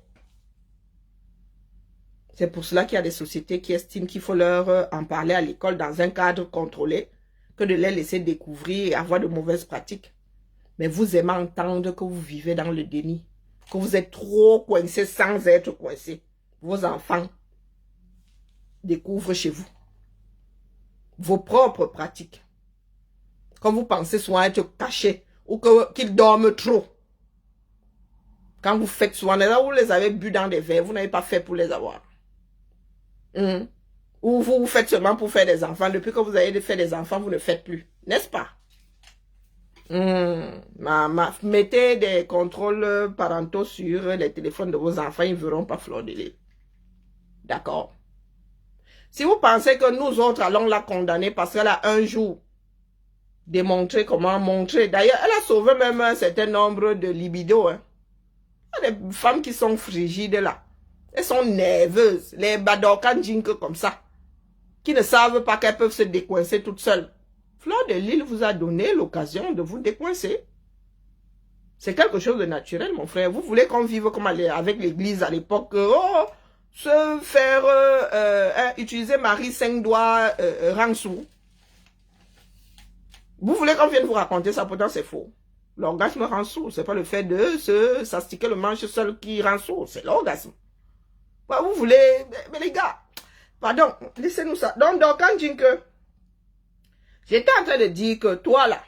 C'est pour cela qu'il y a des sociétés qui estiment qu'il faut leur en parler à l'école dans un cadre contrôlé, que de les laisser découvrir et avoir de mauvaises pratiques. Mais vous aimez entendre que vous vivez dans le déni, que vous êtes trop coincé sans être coincé. Vos enfants découvrent chez vous vos propres pratiques. Quand vous pensez souvent être caché ou qu'ils dorment trop. Quand vous faites souvent, vous les avez bu dans des verres, vous n'avez pas fait pour les avoir. Ou vous faites seulement pour faire des enfants. Depuis que vous avez fait des enfants, vous ne faites plus. N'est-ce pas? Mettez des contrôles parentaux sur les téléphones de vos enfants. Ils ne verront pas Fleur de Lille. D'accord? Si vous pensez que nous autres allons la condamner parce qu'elle a un jour démontré comment montrer. D'ailleurs, elle a sauvé même un certain nombre de libido. Hein. Il y a des femmes qui sont frigides là. Elles sont nerveuses. Les badokan jinke comme ça. Qui ne savent pas qu'elles peuvent se décoincer toutes seules. Fleur de Lille vous a donné l'occasion de vous décoincer. C'est quelque chose de naturel, mon frère. Vous voulez qu'on vive comme avec l'église à l'époque. Oh, se faire utiliser Marie 5 doigts Ransou. Vous voulez qu'on vienne vous raconter ça, pourtant c'est faux. L'orgasme rend sourd. C'est pas le fait de s'astiquer le manche seul qui rend sourd. C'est l'orgasme. Bah, vous voulez... Mais les gars, pardon, laissez-nous ça. Donc quand je dis que... J'étais en train de dire que toi là,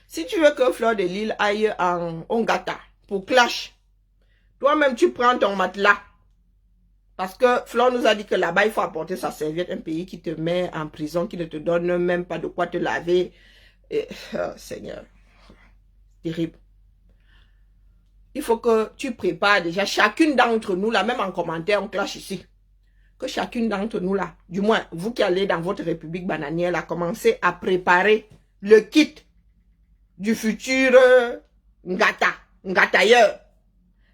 si tu veux que Fleur de Lille aille en Ongata pour clash, toi-même tu prends ton matelas. Parce que Fleur nous a dit que là-bas, il faut apporter sa serviette, un pays qui te met en prison, qui ne te donne même pas de quoi te laver. Et, oh, Seigneur. Terrible. Il faut que tu prépares déjà chacune d'entre nous, là, même en commentaire, on clash ici. Que chacune d'entre nous, là, du moins, vous qui allez dans votre république bananière, là, commencez à préparer le kit du futur Ngatailleur.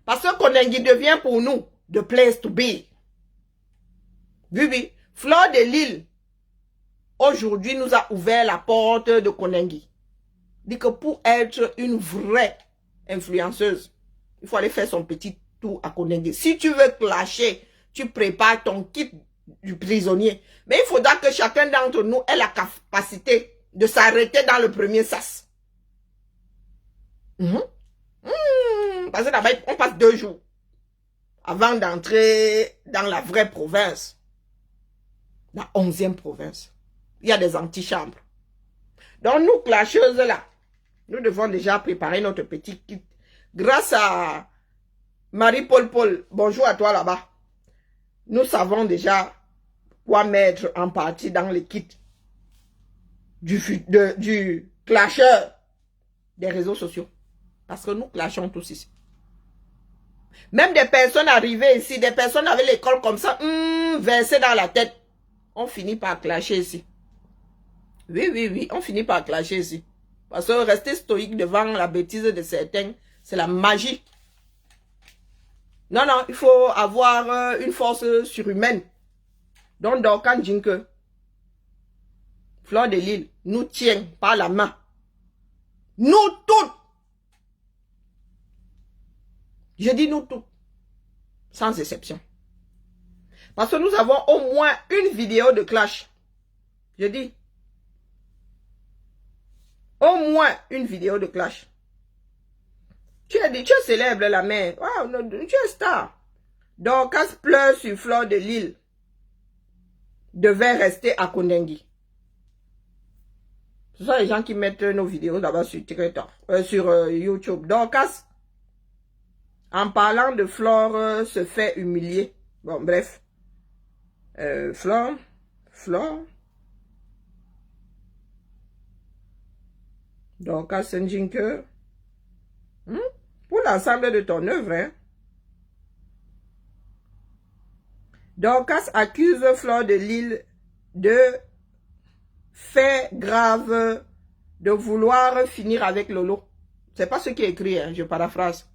Parce que Konengi devient pour nous the place to be. Oui, oui. Fleur de Lille, aujourd'hui, nous a ouvert la porte de Konengi. Dit que pour être une vraie influenceuse, il faut aller faire son petit tour à Konengi. Si tu veux clasher, tu prépares ton kit du prisonnier. Mais il faudra que chacun d'entre nous ait la capacité de s'arrêter dans le premier sas. Parce que d'abord, on passe 2 jours avant d'entrer dans la vraie province. La 11e province. Il y a des antichambres. Donc nous, clasheuses là, nous devons déjà préparer notre petit kit. Grâce à Marie-Paul Paul, bonjour à toi là-bas. Nous savons déjà quoi mettre en partie dans le kit du clasheur des réseaux sociaux. Parce que nous clashons tous ici. Même des personnes arrivées ici, des personnes avec l'école comme ça, versées dans la tête, on finit par clasher ici. Oui, oui, oui, on finit par clasher ici. Parce que rester stoïque devant la bêtise de certains, c'est la magie. Non, non, il faut avoir une force surhumaine. Donc, Dorcan Jinke, Fleur de Lille, nous tient par la main. Nous toutes. Je dis nous toutes. Sans exception. Parce que nous avons au moins une vidéo de clash. Je dis. Au moins une vidéo de clash. Tu es célèbre la mère. Wow, tu es star. Donc, Casse pleure sur Fleur de Lille. Devait rester à Konengi. Ce sont les gens qui mettent nos vidéos d'abord sur TikTok, sur YouTube. Donc, Casse, en parlant de Flore, se fait humilier. Bon, bref. Flore. Donc, Casse Njinke. Pour l'ensemble de ton œuvre, hein. Dorcas accuse Fleur de Lille de faits graves, de vouloir finir avec Lolo. C'est pas ce qui est écrit, hein, je paraphrase.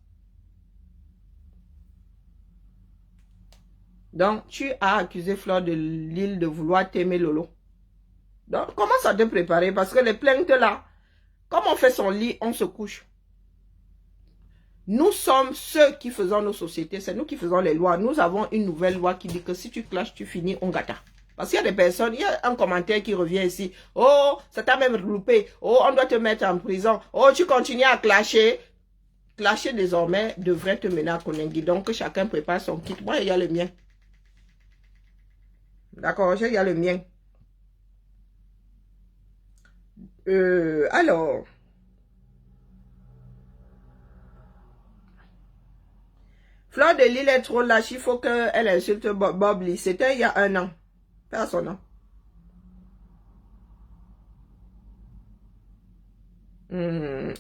Donc, tu as accusé Fleur de Lille de vouloir t'aimer Lolo. Donc, commence à te préparer parce que les plaintes là, comme on fait son lit, on se couche. Nous sommes ceux qui faisons nos sociétés, c'est nous qui faisons les lois. Nous avons une nouvelle loi qui dit que si tu clashes, tu finis on gâta. Parce qu'il y a des personnes, il y a un commentaire qui revient ici. Oh, ça t'a même loupé. Oh, on doit te mettre en prison. Oh, tu continues à clasher. Clasher désormais devrait te mener à Konengi. Donc, que chacun prépare son kit. Moi, il y a le mien. D'accord, il y a le mien. Alors... Fleur de Lille est trop lâche, il faut qu'elle insulte Bob Lee. C'était il y a 1 an. Pas son nom.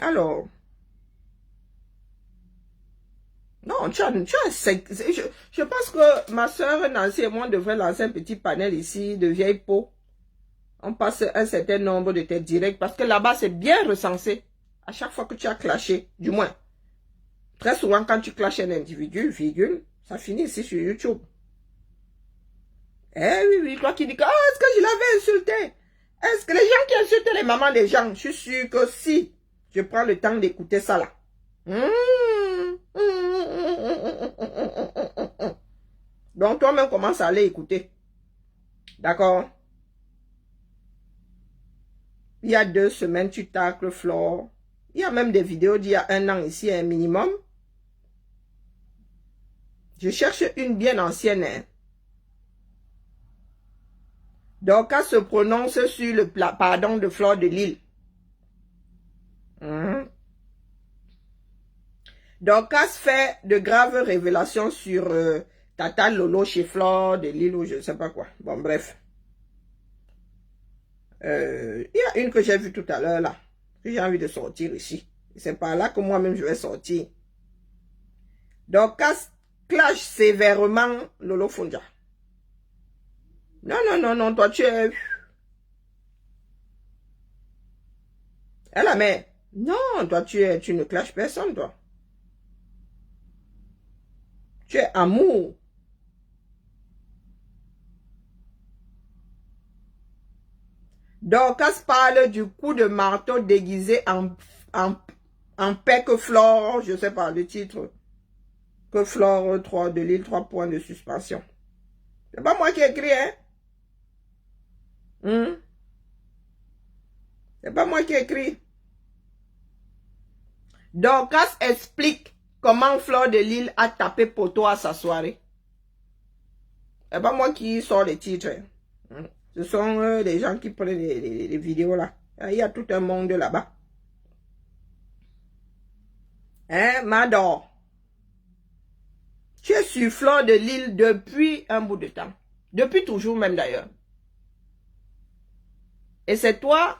Alors. Non, tu as je pense que ma soeur Nancy et moi devraient lancer un petit panel ici de vieilles peaux. On passe un certain nombre de tes directs parce que là-bas, c'est bien recensé. À chaque fois que tu as clashé, du moins. Très souvent, quand tu clashes un individu, virgule, ça finit ici sur YouTube. Eh oui, oui, toi qui dis que, oh, est-ce que je l'avais insulté? Est-ce que les gens qui insultent les mamans des gens, je suis sûr que si je prends le temps d'écouter ça là. Donc, toi-même commence à aller écouter. D'accord? Il y a 2 semaines, tu tacles Flore. Il y a même des vidéos d'il y a 1 an ici, un minimum. Je cherche une bien ancienne. Hein. Dorcas se prononce sur le pardon de Fleur de Lille. Dorcas fait de graves révélations sur Tata Lolo chez Fleur de Lille ou je ne sais pas quoi. Bon, bref. Il y a une que j'ai vue tout à l'heure là. Que j'ai envie de sortir ici. C'est par là que moi-même je vais sortir. Donc, clash sévèrement Lolo Fonja. Non, non, non, non, toi tu es... Elle la mère. Non, toi tu ne clashes personne, toi. Tu es amour. Dorcas parle du coup de marteau déguisé en paix que Flore, je sais pas le titre, que Flore 3 de l'île 3 points de suspension. C'est pas moi qui ai écrit, hein? C'est pas moi qui ai écrit. Dorcas explique comment Flore de l'île a tapé poteau à sa soirée. C'est pas moi qui sors les titres. Ce sont les gens qui prennent les vidéos là. Il y a tout un monde là-bas. Hein, Mador? Tu es sur Flore de l'île depuis un bout de temps. Depuis toujours même d'ailleurs. Et c'est toi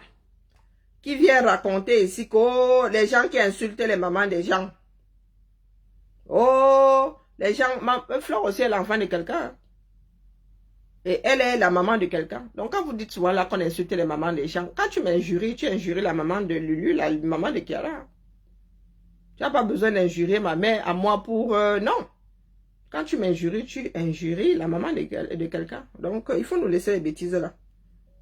qui viens raconter ici que oh, les gens qui insultent les mamans des gens. Oh, les gens... Flore aussi est l'enfant de quelqu'un. Et elle est la maman de quelqu'un. Donc, quand vous dites souvent là qu'on insulte les mamans des gens, quand tu m'injuries, tu injuries la maman de Lulu, la maman de Kiara. Tu n'as pas besoin d'injurier ma mère à moi pour... non. Quand tu m'injuries, tu injuries la maman de quelqu'un. Donc, il faut nous laisser les bêtises là.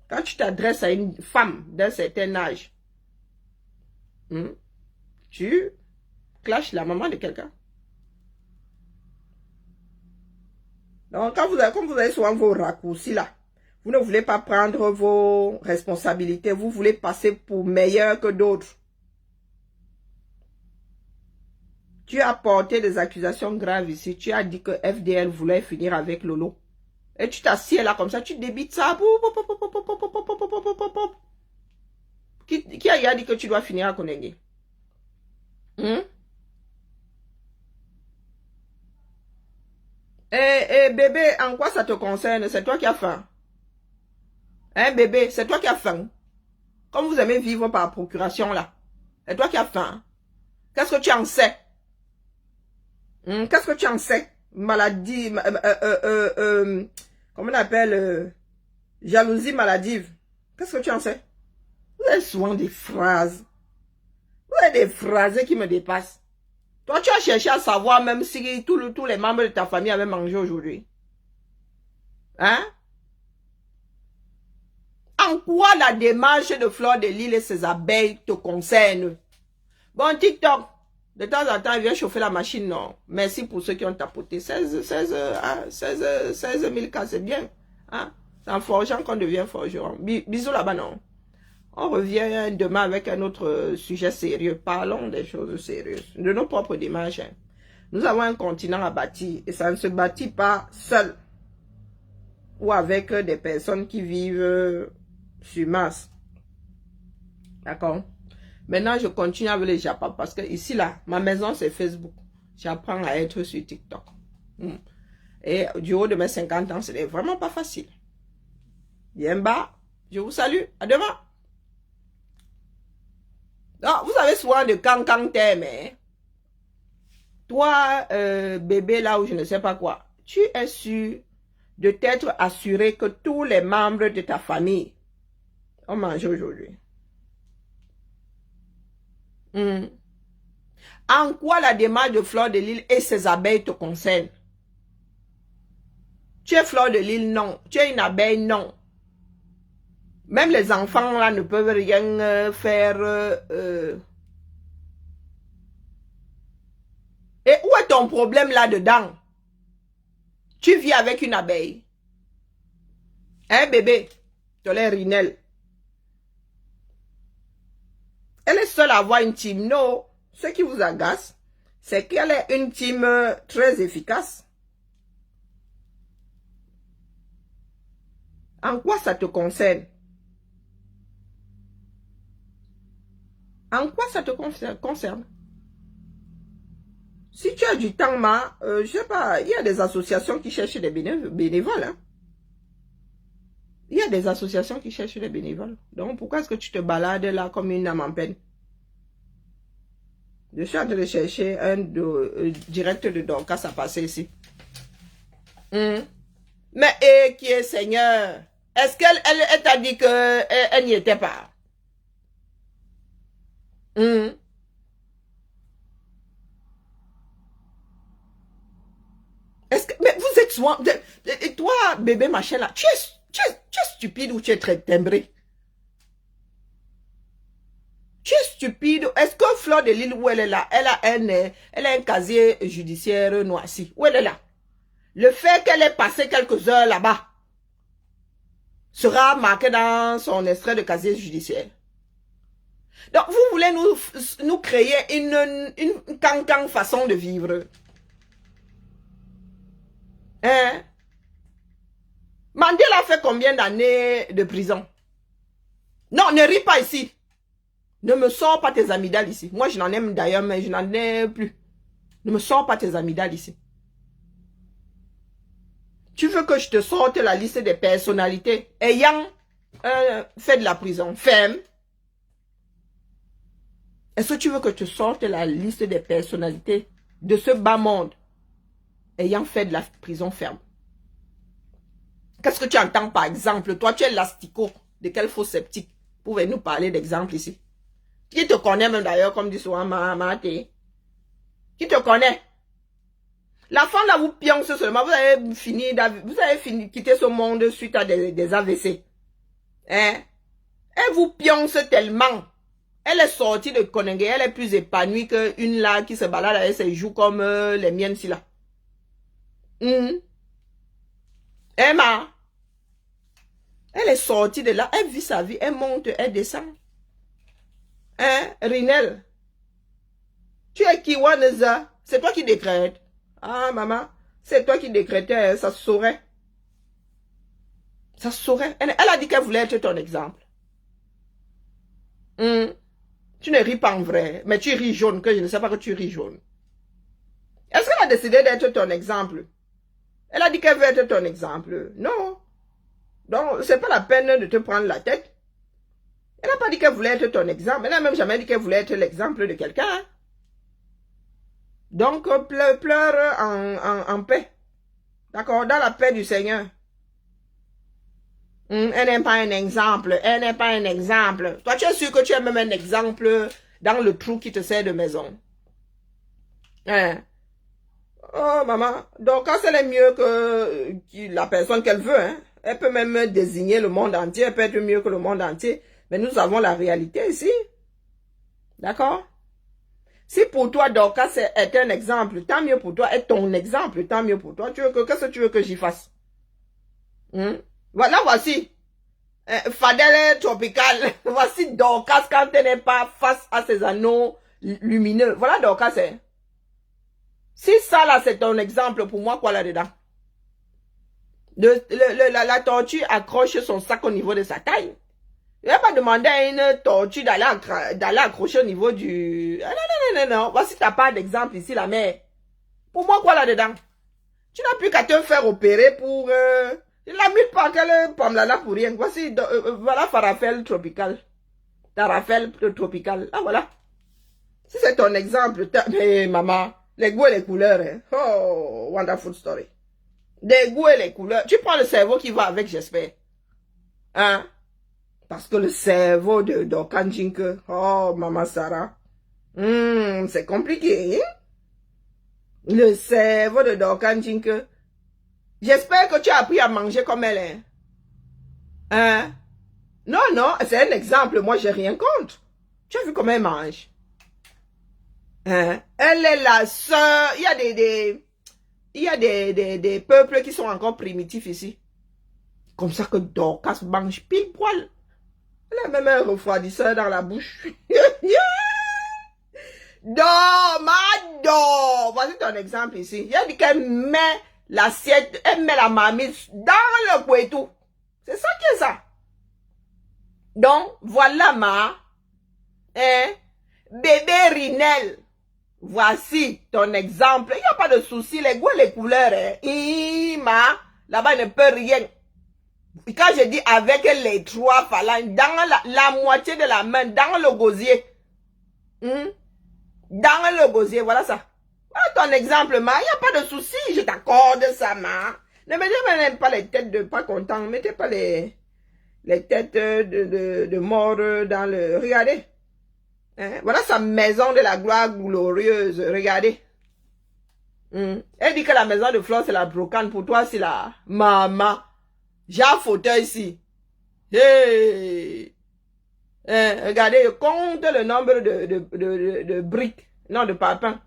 Quand tu t'adresses à une femme d'un certain âge, tu clashes la maman de quelqu'un. Donc, comme vous avez souvent vos raccourcis là, vous ne voulez pas prendre vos responsabilités, vous voulez passer pour meilleur que d'autres. Tu as porté des accusations graves ici. Tu as dit que FDL voulait finir avec Lolo. Et tu t'assieds là comme ça, tu débites ça. Qui a dit que tu dois finir à Konenge? Eh, bébé, en quoi ça te concerne? C'est toi qui as faim. Hein, bébé, c'est toi qui as faim. Comme vous aimez vivre par procuration, là. C'est toi qui as faim. Qu'est-ce que tu en sais? Qu'est-ce que tu en sais? Maladie, comment on appelle? Jalousie maladive. Qu'est-ce que tu en sais? Vous avez souvent des phrases. Vous avez des phrases qui me dépassent. Toi, tu as cherché à savoir même si tous les membres de ta famille avaient mangé aujourd'hui. Hein? En quoi la démarche de Flore de l'île et ses abeilles te concerne? Bon, TikTok, de temps en temps, il vient chauffer la machine, non. Merci pour ceux qui ont tapoté. 16 000 cas, c'est bien. Hein? C'est en forgeant qu'on devient forgeron. Bisous là-bas, non. On revient demain avec un autre sujet sérieux. Parlons des choses sérieuses, de nos propres démarches. Hein. Nous avons un continent à bâtir et ça ne se bâtit pas seul ou avec des personnes qui vivent sur Mars. D'accord? Maintenant, je continue avec les Japas parce que ici, là, ma maison, c'est Facebook. J'apprends à être sur TikTok. Et du haut de mes 50 ans, ce n'est vraiment pas facile. Bien bas, je vous salue. À demain. Non, vous avez souvent de cancan thème, hein? Toi, bébé, là où je ne sais pas quoi, tu es sûr de t'être assuré que tous les membres de ta famille ont mangé aujourd'hui. En quoi la démarche de Flore de l'île et ses abeilles te concerne? Tu es Flore de l'île, non. Tu es une abeille, non. Même les enfants là ne peuvent rien faire. Et où est ton problème là-dedans? Tu vis avec une abeille. Hein, bébé? Tu as l'air rinelle. Elle est seule à avoir une team. Non. Ce qui vous agace, c'est qu'elle est une team très efficace. En quoi ça te concerne? En quoi ça te concerne? Si tu as du temps, je sais pas, il y a des associations qui cherchent des bénévoles. Hein? Il y a des associations qui cherchent des bénévoles. Donc, pourquoi est-ce que tu te balades là comme une âme en peine? Je suis en train de chercher un direct de Dorcas à passer ici. Mais qui est Seigneur? Est-ce qu'elle t'a dit qu'elle n'y était pas? Est-ce que, mais vous êtes souvent, toi, bébé machin là, tu es stupide ou tu es très timbré? Tu es stupide. Est-ce que Fleur de Lille, où elle est là, elle a un casier judiciaire noirci? Où elle est là? Le fait qu'elle ait passé quelques heures là-bas sera marqué dans son extrait de casier judiciaire. Donc, vous voulez nous créer une cancan façon de vivre. Hein? Mandela a fait combien d'années de prison? Non, ne ris pas ici. Ne me sors pas tes amygdales ici. Moi, je n'en aime d'ailleurs, mais je n'en ai plus. Ne me sors pas tes amygdales ici. Tu veux que je te sorte la liste des personnalités ayant fait de la prison ferme? Est-ce que tu veux que je te sorte la liste des personnalités de ce bas monde ayant fait de la prison ferme? Qu'est-ce que tu entends par exemple? Toi, tu es l'asticot de quel faux sceptique? Pouvez-nous parler d'exemple ici? Qui te connaît même d'ailleurs, comme dit souvent Maté? Qui te connaît? La femme là vous pionce seulement, vous avez fini quitter ce monde suite à des AVC. Hein? Elle vous pionce tellement. Elle est sortie de Konenge, elle est plus épanouie qu'une là qui se balade avec ses joues comme les miennes si là. Emma, elle est sortie de là, elle vit sa vie, elle monte, elle descend. Hein, Rinel? Tu es Kiwaneza? C'est toi qui décrètes. Ah, maman, c'est toi qui décrétais, ça se saurait. Ça se saurait. Elle a dit qu'elle voulait être ton exemple. Tu ne ris pas en vrai, mais tu ris jaune, que je ne sais pas que tu ris jaune. Est-ce qu'elle a décidé d'être ton exemple? Elle a dit qu'elle veut être ton exemple. Non. Donc, c'est pas la peine de te prendre la tête. Elle n'a pas dit qu'elle voulait être ton exemple. Elle n'a même jamais dit qu'elle voulait être l'exemple de quelqu'un. Donc, pleure en paix. D'accord? Dans la paix du Seigneur. Elle n'est pas un exemple. Elle n'est pas un exemple. Toi, tu es sûr que tu es même un exemple dans le trou qui te sert de maison. Hein? Oh, maman. Donc, quand elle est mieux que la personne qu'elle veut, hein? Elle peut même désigner le monde entier. Elle peut être mieux que le monde entier. Mais nous avons la réalité ici. D'accord? Si pour toi, Dorcas est un exemple, tant mieux pour toi. Est ton exemple, tant mieux pour toi. Qu'est-ce que tu veux que j'y fasse? Voilà, voici. Fadel tropical. Voici Dorcas quand elle n'est pas face à ses anneaux lumineux. Voilà Dorcas. Si ça là, c'est ton exemple, pour moi, quoi là-dedans? La tortue accroche son sac au niveau de sa taille. Il n'a pas demandé à une tortue d'aller accrocher au niveau du... Non. Voici ta part d'exemple ici, la mère. Pour moi, quoi là-dedans? Tu n'as plus qu'à te faire opérer pour... Il n'a mis pas quelle pomme là pour rien. Voici, voilà Farafel tropical. Tarafel tropical. Ah, voilà. Si c'est ton exemple, mais maman, les goûts et les couleurs. Hein. Oh, wonderful story. Les goûts et les couleurs. Tu prends le cerveau qui va avec, j'espère. Hein? Parce que le cerveau de Dorcas Jinke, oh, maman Sarah, c'est compliqué, hein? Le cerveau de Dorcas Jinke. J'espère que tu as appris à manger comme elle est. Hein? Non, c'est un exemple, moi j'ai rien contre. Tu as vu comment elle mange? Hein? Elle est la sœur, il y a des peuples qui sont encore primitifs ici. Comme ça que Dorcas mange pile poil. Elle a même un refroidisseur dans la bouche. Dors. Voici ton exemple ici. Il a dit qu'elle met l'assiette, elle met la marmite dans le couetou. C'est ça qui est ça. Donc, voilà bébé Rinel. Voici ton exemple. Il n'y a pas de souci, les goûts et les couleurs. Là-bas, il ne peut rien. Quand je dis avec les trois phalanges, dans la moitié de la main, dans le gosier. dans le gosier, voilà ça. Voilà ton exemple, ma. Il n'y a pas de souci, je t'accorde ça, ma. Ne mettez même pas les têtes de pas contents. Ne mettez pas les têtes de mort dans le... Regardez. Hein? Voilà sa maison de la gloire glorieuse. Regardez. Elle dit que la maison de fleurs, c'est la brocante. Pour toi, c'est la maman. J'ai un fauteuil ici. Hey! Regardez, compte le nombre de briques. Non, de papins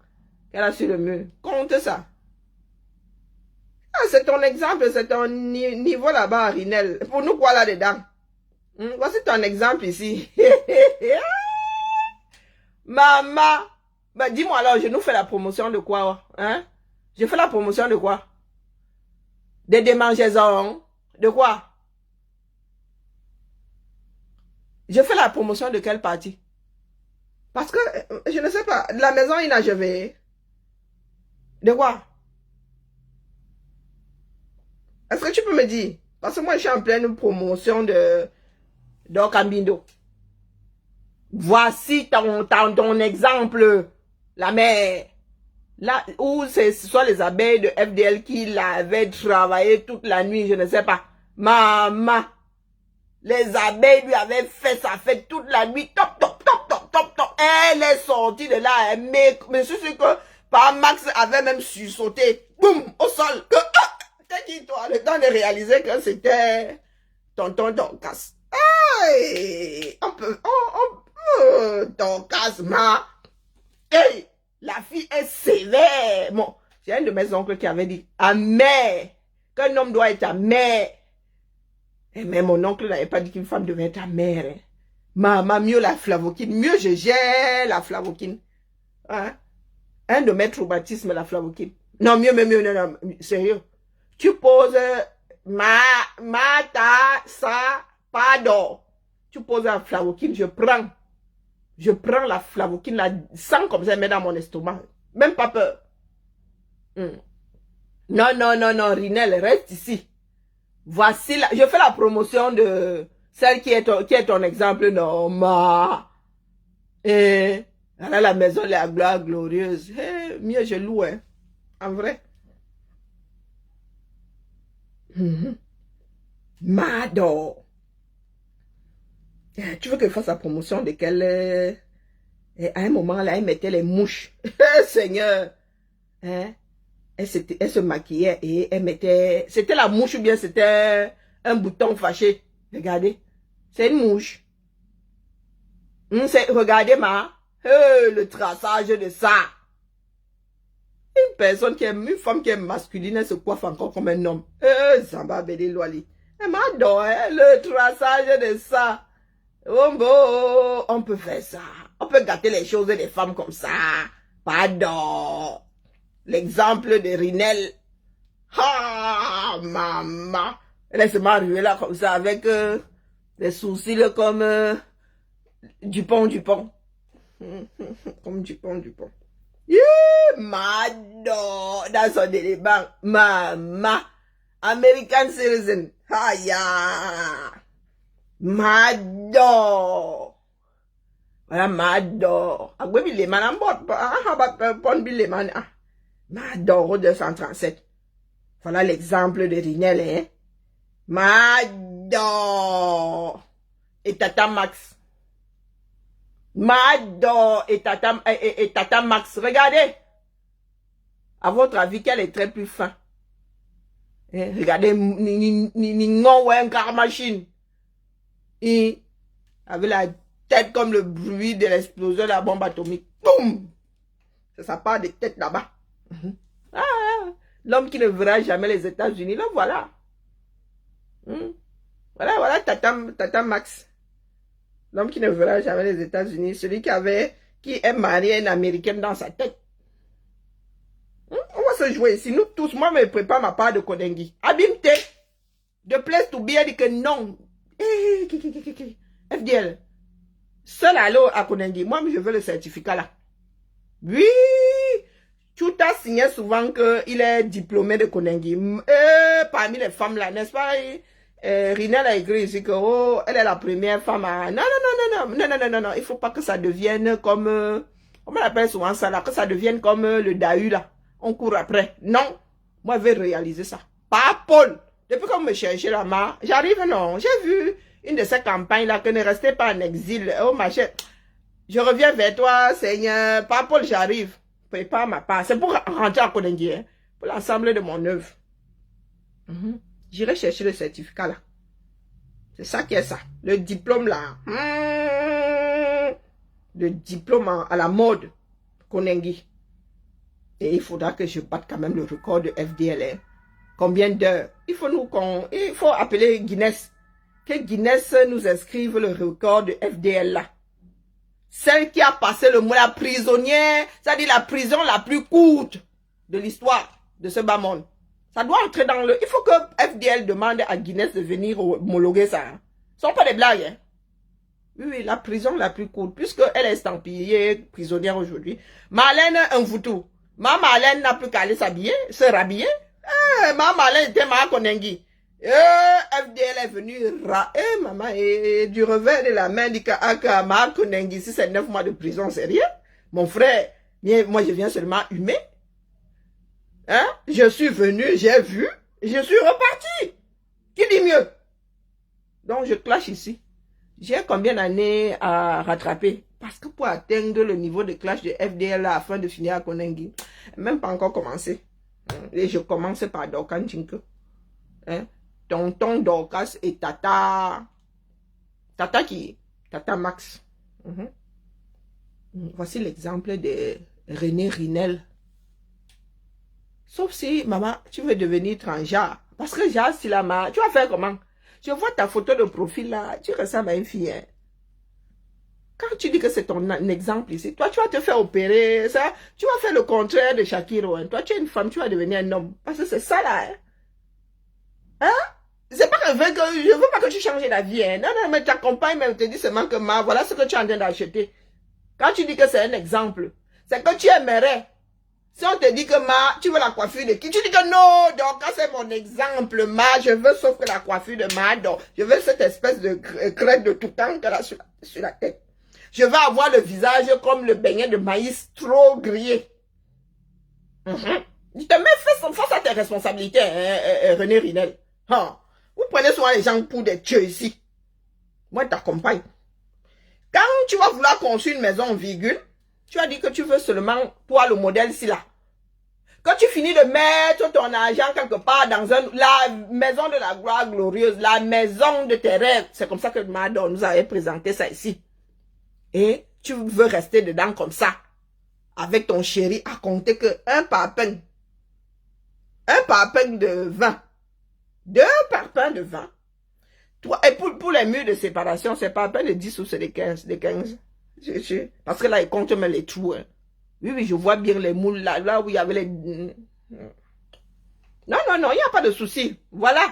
qu'elle a sur le mur. Compte ça. Ah, c'est ton exemple, c'est ton niveau là-bas, Rinel. Pour nous, quoi là-dedans? Voici ton exemple ici. Maman. Ben, dis-moi alors, je nous fais la promotion de quoi? Hein? Je fais la promotion de quoi? Des démangeaisons. De quoi? Je fais la promotion de quelle partie? Parce que, je ne sais pas, la maison inachevée. De quoi? Est-ce que tu peux me dire? Parce que moi, je suis en pleine promotion d'Orcambindo. Voici ton exemple. La mère. Là où ce sont les abeilles de FDL qui l'avaient travaillé toute la nuit, je ne sais pas. Maman. Les abeilles lui avaient fait sa fête toute la nuit. Top, top, top, top, top, top. Elle est sortie de là. Mais je suis sûr que par Max avait même sursauté. Boum, au sol. T'as dit toi, le temps de réaliser que c'était tonton Dorcas. Hey, on peut, Dorcas, ma. Hey, la fille est sévère. Bon, j'ai un de mes oncles qui avait dit, amer, qu'un homme doit être amer. Mais mon oncle n'avait pas dit qu'une femme devait être amère. Hein. Maman, mieux la flavoquine. Mieux je gère la flavoquine. Hein? Un de mes traumatismes, la flavoquine. Non, mieux, non, sérieux. Tu poses sa, pardon. Tu poses la flavoquine, je prends la flavoquine, la sang comme ça, elle met dans mon estomac. Même pas peur. Non, Rinel, reste ici. Voici la, je fais la promotion de celle qui est ton exemple, non, ma. Et, elle a la maison de la gloire glorieuse. Hey, mieux je loue, hein. En vrai. Mado. Tu veux que je fasse la promotion de qu'elle... à un moment, là, elle mettait les mouches. Seigneur. Hein? Elle se maquillait et elle mettait... C'était la mouche ou bien c'était un bouton fâché. Regardez. C'est une mouche. Regardez, le traçage de ça. Une femme qui est masculine, elle se coiffe encore comme un homme. Zamba Bede Loali. Elle m'adore, le traçage de ça. Oh, on peut faire ça. On peut gâter les choses des femmes comme ça. Pardon. L'exemple de Rinel. Ah, maman. Elle se mariée là comme ça avec des sourcils comme Dupont. Comme Dupont. Mado. Dans son élément. Maman. American citizen. Aya. Mado. Voilà, mado. Agwebi le man ambot. Pon bi le man. Mado 237. Voilà l'exemple de Rinel, hein. Mado. Et Tata Max. Mado et Tata Max. Regardez. À votre avis, quel est très plus fin? Regardez, non, ouais, un car machine. Et avec la tête comme le bruit de l'explosion de la bombe atomique. Boum! Ça part des têtes là-bas. L'homme qui ne verra jamais les États-Unis, là, voilà. Voilà, Tata Max. L'homme qui ne verra jamais les États-Unis, celui qui est marié à une Américaine dans sa tête. On va se jouer ici. Nous tous, moi, je me prépare ma part de Kondengi. Abimte. De place to be, dit que non. FDL. Seul allô à Kondengi. Moi, je veux le certificat là. Oui. Tu t'as signé souvent qu'il est diplômé de Kondengi. Parmi les femmes là, n'est-ce pas? Rinel a écrit ici que elle est la première femme à... Non. Il faut pas que ça devienne comme On appelle souvent ça là, que ça devienne comme le Dahu là. On court après. Non. Moi, je vais réaliser ça. Pas Paul. Depuis qu'on me cherchait là, j'arrive, non. J'ai vu une de ces campagnes là, que ne restez pas en exil. Oh, ma chère. Je reviens vers toi, Seigneur. Pas Paul, j'arrive. Prépare ma part. C'est pour rentrer à Konengi, hein, pour l'ensemble de mon œuvre. J'irai chercher le certificat là. C'est ça qui est ça. Le diplôme là. Le diplôme à la mode. Konengi. Et il faudra que je batte quand même le record de FDL. Hein. Combien d'heures? Il faut appeler Guinness. Que Guinness nous inscrive le record de FDL là. Celle qui a passé le mot la prisonnière, c'est-à-dire la prison la plus courte de l'histoire de ce bas monde. Ça doit entrer dans le... Il faut que FDL demande à Guinness de venir homologuer ça. Hein. Ce ne sont pas des blagues. Hein. Oui, la prison la plus courte, puisqu'elle est estampillée prisonnière aujourd'hui. Marlène Mvutu. Ma Marlène n'a plus qu'à aller s'habiller, se rhabiller. Ma Marlène était ma Konengi. FDL est venu maman, et du revers de la main, dit que ma Konengi, si c'est 9 mois de prison, c'est rien. Mon frère, moi je viens seulement humer. Hein? Je suis venu, j'ai vu, je suis reparti. Qui dit mieux? Donc je clash ici. J'ai combien d'années à rattraper? Parce que pour atteindre le niveau de clash de FDL afin de finir à Konengi, même pas encore commencé. Et je commence par Dorcan Jinke. Hein? Tonton Dorcas et Tata. Tata qui? Tata Max. Voici l'exemple de René Rinel. Sauf si, maman, tu veux devenir transgenre. Parce que j'ai si la tu vas faire comment? Je vois ta photo de profil là, tu ressembles à une fille. Hein? Quand tu dis que c'est ton exemple ici, toi tu vas te faire opérer, ça, tu vas faire le contraire de Shakiro. Hein? Toi tu es une femme, tu vas devenir un homme. Parce que c'est ça là. Hein? C'est pas que je veux pas que tu changes la vie. Hein? Non, non, mais ta compagne même te dit seulement que voilà ce que tu es en train d'acheter. Quand tu dis que c'est un exemple, c'est que tu aimerais. Si on te dit que tu veux la coiffure de qui? Tu dis que non, donc c'est mon exemple, je veux sauf que la coiffure de donc je veux cette espèce de crête de tout temps qu'elle a sur la tête. Je veux avoir le visage comme le beignet de maïs trop grillé. Tu te mets face à tes responsabilités, René Rinel. Vous prenez souvent les gens pour des dieux ici. Moi, je t'accompagne. Quand tu vas vouloir construire une maison en virgule, tu as dit que tu veux seulement toi le modèle ici là. Quand tu finis de mettre ton argent quelque part dans la maison de la gloire glorieuse, la maison de tes rêves, c'est comme ça que Madon nous avait présenté ça ici. Et tu veux rester dedans comme ça, avec ton chéri à compter que un parpaing de vin, 2 parpaings de vin. Et pour les murs de séparation, c'est pas à peine de 10 ou c'est de 15. Parce que là, ils comptent même les trous. Hein. Oui, je vois bien les moules là où il y avait les... Non, il n'y a pas de souci. Voilà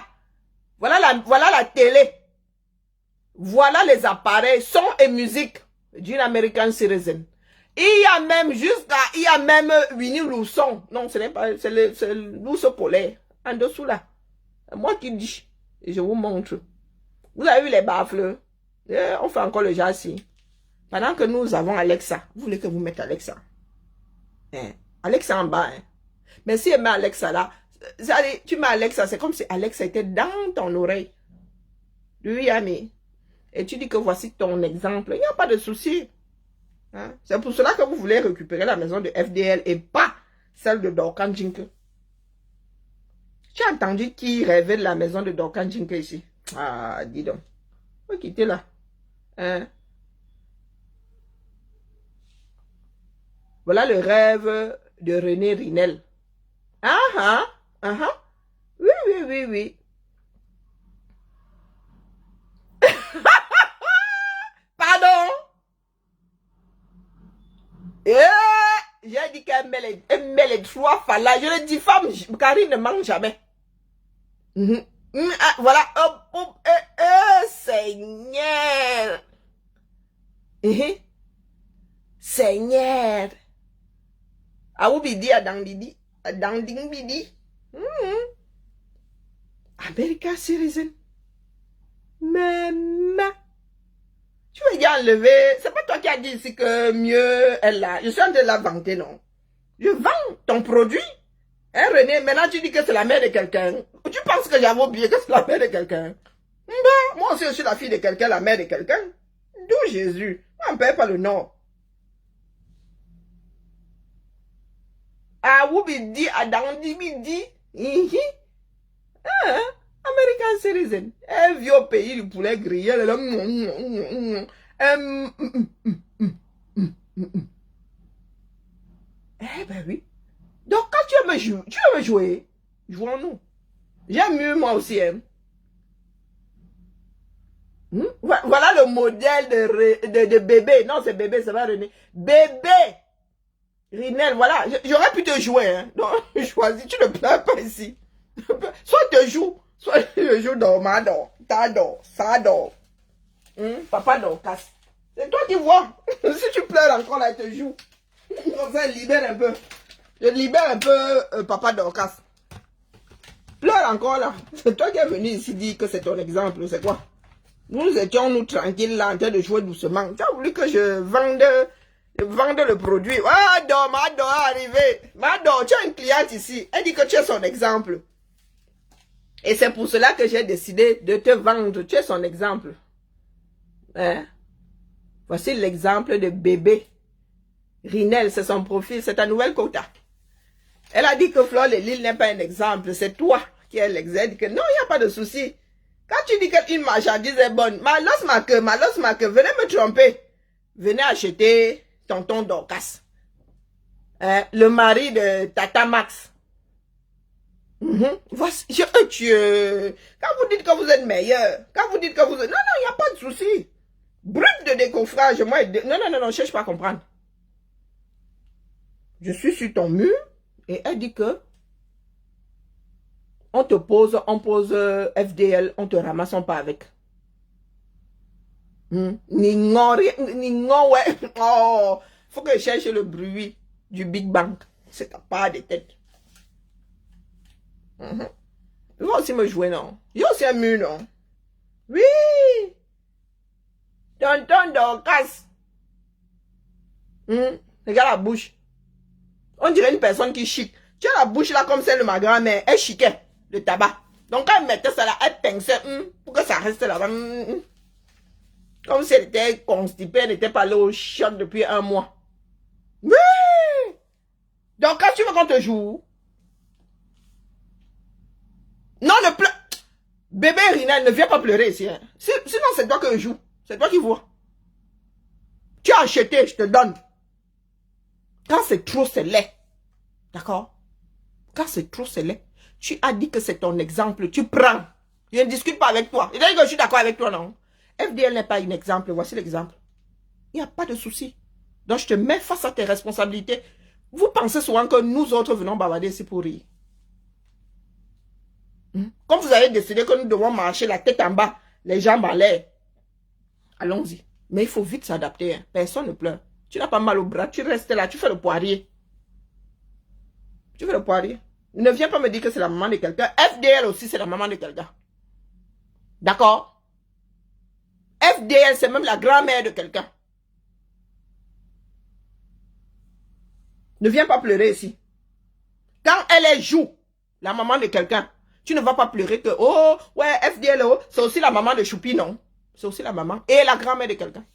la télé. Voilà les appareils, son et musique d'une American Citizen. Il y a même Winnie Lousson. Non, ce n'est pas, c'est l'ours polaire. En dessous là. Moi qui dis. Et je vous montre. Vous avez vu les baffles? On fait encore le jassi. Pendant que nous avons Alexa. Vous voulez que vous mettez Alexa? Alexa en bas. Mais si elle met Alexa là, tu mets Alexa, c'est comme si Alexa était dans ton oreille. Oui, ami. Et tu dis que voici ton exemple. Il n'y a pas de souci. Hein? C'est pour cela que vous voulez récupérer la maison de FDL et pas celle de Dorcan Jinke. Tu as entendu qui rêvait de la maison de Dorcan Jinke ici? Ah, dis donc. Faut quitter là. Hein? Voilà le rêve de René Rinel. Oui. Pardon? J'ai dit qu'elle met les 3 falas. Je le diffame. Karine ne mange jamais. Voilà. Seigneur. Seigneur. Aoubidi, Adandidi. Adandingbidi. America Citizen. Maman. Tu veux y enlever. C'est pas toi qui as dit ici que mieux elle là. Je suis en train de la vanter, non? Je vends ton produit. Hein, René, maintenant tu dis que c'est la mère de quelqu'un. Tu penses que j'avais oublié que c'est la mère de quelqu'un? Ben, moi aussi je suis la fille de quelqu'un, la mère de quelqu'un. D'où Jésus? On ne paye pas le nom. Ah, Woubidi, Adandi, Bidi. Ah, American citizen. Un vieux pays du poulet grillé. Eh ben oui. Donc quand tu veux me jouer, jouons-nous. J'aime mieux moi aussi. Hein. Voilà le modèle de bébé. Non, c'est bébé, c'est pas René. Bébé. Rinel, voilà. J'aurais pu te jouer. Hein. Donc, choisis. Tu ne pleures pas ici. Soit te joue, soit je joue dans ma dort. Ta dort, ça dort. Papa dort, casse. C'est toi qui vois. Si tu pleures encore là, je te joue. Comme ça, libère un peu. Je libère un peu papa Dorcas. Pleure encore là. C'est toi qui es venu ici dire que c'est ton exemple. C'est quoi? Nous étions nous tranquilles là en train de jouer doucement. Tu as voulu que je vende le produit. Ah, Mado est arrivé. Mado, tu as une cliente ici. Elle dit que tu es son exemple. Et c'est pour cela que j'ai décidé de te vendre. Tu es son exemple. Hein? Voici l'exemple de bébé. Rinel, c'est son profil. C'est ta nouvelle quota. Elle a dit que Flore de Lille n'est pas un exemple. C'est toi qui es l'exemple. Que non, il n'y a pas de souci. Quand tu dis qu'une marchandise est bonne, malos marque, venez me tromper. Venez acheter tonton Dorcas. Hein, le mari de Tata Max. Voici, Dieu. Quand vous dites que vous êtes meilleur, quand vous dites que vous êtes... Non, il n'y a pas de souci. Brut de décoffrage, moi... Non, je cherche pas à comprendre. Je suis sur ton mur et elle dit que on pose FDL, on te ramasse pas avec. Ni non, ouais. Oh, faut que je cherche le bruit du Big Bang. C'est ta part de tête. Tu vas aussi me jouer, non? Il y a aussi un mur, non? Oui! Tonton Dorcas. Regarde la bouche. On dirait une personne qui chic. Tu as la bouche là comme celle de ma grand-mère. Elle chiquait le tabac. Donc quand elle mettait ça là, elle pinçait pour que ça reste là. Comme si elle était constipée, elle n'était pas allée au choc depuis 1 mois. Oui! Donc quand tu veux qu'on te joue? Non, ne pleure. Bébé Rinel, ne viens pas pleurer ici. Hein. Sinon, c'est toi que je joue. C'est toi qui vois. Tu as acheté, je te donne. Quand c'est trop, c'est laid. D'accord? Quand c'est trop, c'est laid. Tu as dit que c'est ton exemple. Tu prends. Je ne discute pas avec toi. Il a dit que je suis d'accord avec toi, non? FDL n'est pas un exemple. Voici l'exemple. Il n'y a pas de souci. Donc, je te mets face à tes responsabilités. Vous pensez souvent que nous autres venons bavarder ici pour rire. Comme vous avez décidé que nous devons marcher la tête en bas, les jambes en l'air. Allons-y. Mais il faut vite s'adapter. Hein. Personne ne pleure. Tu n'as pas mal au bras. Tu restes là. Tu fais le poirier. Tu fais le poirier. Ne viens pas me dire que c'est la maman de quelqu'un. FDL aussi, c'est la maman de quelqu'un. D'accord? FDL, c'est même la grand-mère de quelqu'un. Ne viens pas pleurer ici. Quand elle est joue, la maman de quelqu'un, tu ne vas pas pleurer que, oh, ouais, FDL, oh, c'est aussi la maman de Choupi, non? C'est aussi la maman et la grand-mère de quelqu'un.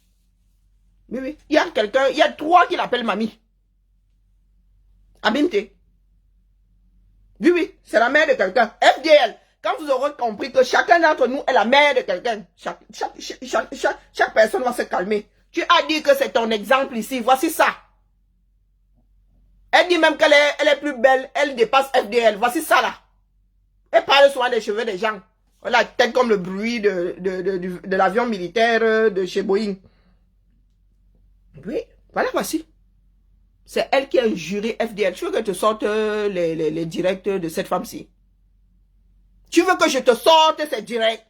Oui, oui. Il y a quelqu'un, il y a 3 qui l'appellent mamie. Abimte. Oui, oui, c'est la mère de quelqu'un. FDL. Quand vous aurez compris que chacun d'entre nous est la mère de quelqu'un, chaque personne va se calmer. Tu as dit que c'est ton exemple ici. Voici ça. Elle dit même qu'elle est plus belle. Elle dépasse FDL. Voici ça là. Elle parle souvent des cheveux des gens. La tête comme le bruit de l'avion militaire de chez Boeing. Oui, voilà, voici. C'est elle qui a juré FDL. Tu veux que je te sorte les directs de cette femme-ci? Tu veux que je te sorte ces directs?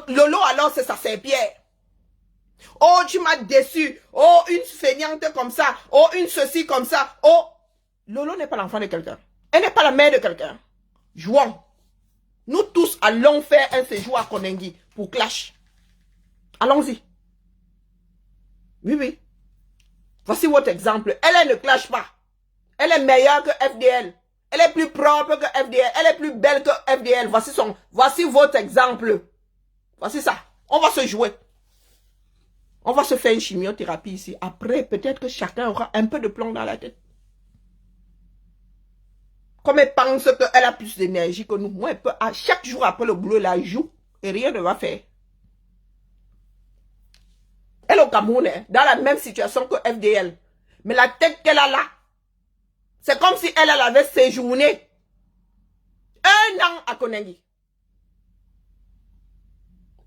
Lolo alors c'est sa Saint-Pierre. Oh, tu m'as déçu. Oh, une feignante comme ça. Oh, une ceci comme ça. Oh, Lolo n'est pas l'enfant de quelqu'un. Elle n'est pas la mère de quelqu'un. Jouons. Nous tous allons faire un séjour à Konengi pour Clash. Allons-y. Oui, oui. Voici votre exemple. Elle ne clash pas. Elle est meilleure que FDL. Elle est plus propre que FDL. Elle est plus belle que FDL. Voici votre exemple. Voici ça. On va se jouer. On va se faire une chimiothérapie ici. Après, peut-être que chacun aura un peu de plomb dans la tête. Comme elle pense qu'elle a plus d'énergie que nous. Moi, elle peut, à chaque jour après le boulot, elle joue et rien ne va faire. Elle est au Cameroun, hein, dans la même situation que FDL. Mais la tête qu'elle a là, c'est comme si elle avait séjourné 1 an à Konengi.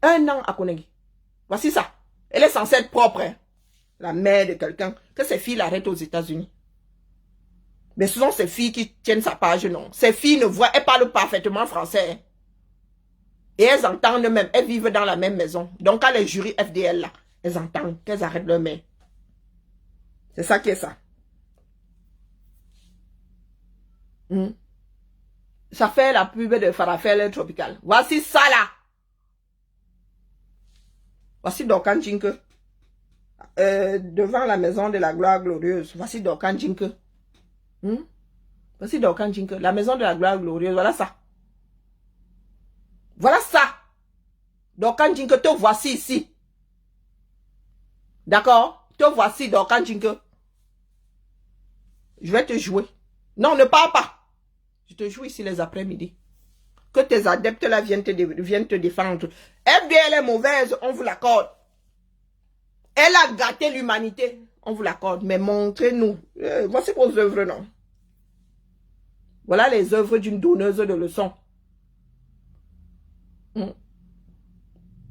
1 an à Konengi. Voici ça. Elle est censée être propre. Hein. La mère de quelqu'un. Que ses filles l'arrêtent aux États-Unis. Mais ce sont ces filles qui tiennent sa page, non. Ces filles ne voient, elles parlent parfaitement français. Hein. Et elles entendent même, elles vivent dans la même maison. Donc quand les jurys FDL là, elles entendent qu'elles arrêtent leur mère. C'est ça qui est ça. Ça fait la pub de Farafel Tropical. Voici ça là. Voici Dorkan Jinke. Devant la maison de la gloire glorieuse. Voici Dorkan Jinke. Voici Dorkan Jinke. La maison de la gloire glorieuse. Voilà ça. Voilà ça. Dorkan Jinke, te voici ici. D'accord? Te voici Dorkan Jinke. Je vais te jouer. Non, ne pars pas. Je te joue ici les après-midi. Que tes adeptes là viennent te défendre. FDL est mauvaise, on vous l'accorde. Elle a gâté l'humanité, on vous l'accorde. Mais montrez-nous. Voici vos œuvres, non? Voilà les œuvres d'une donneuse de leçons.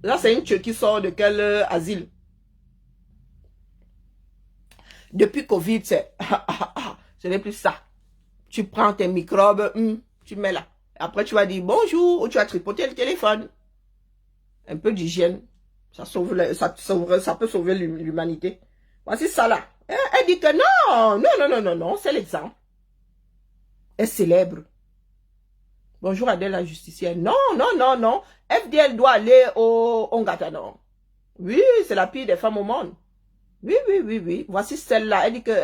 Là, c'est une Turque qui sort de quel asile? Depuis Covid, c'est... ce n'est plus ça. Tu prends tes microbes, tu mets là. Après, tu vas dire bonjour ou tu vas tripoter le téléphone. Un peu d'hygiène. Ça peut sauver l'humanité. Voici ça là. Elle dit que non, c'est l'exemple. Elle célèbre. Bonjour Adèle la justicière. Non. FDL doit aller au Ngatanon. Oui, c'est la pire des femmes au monde. Oui. Voici celle-là. Elle dit que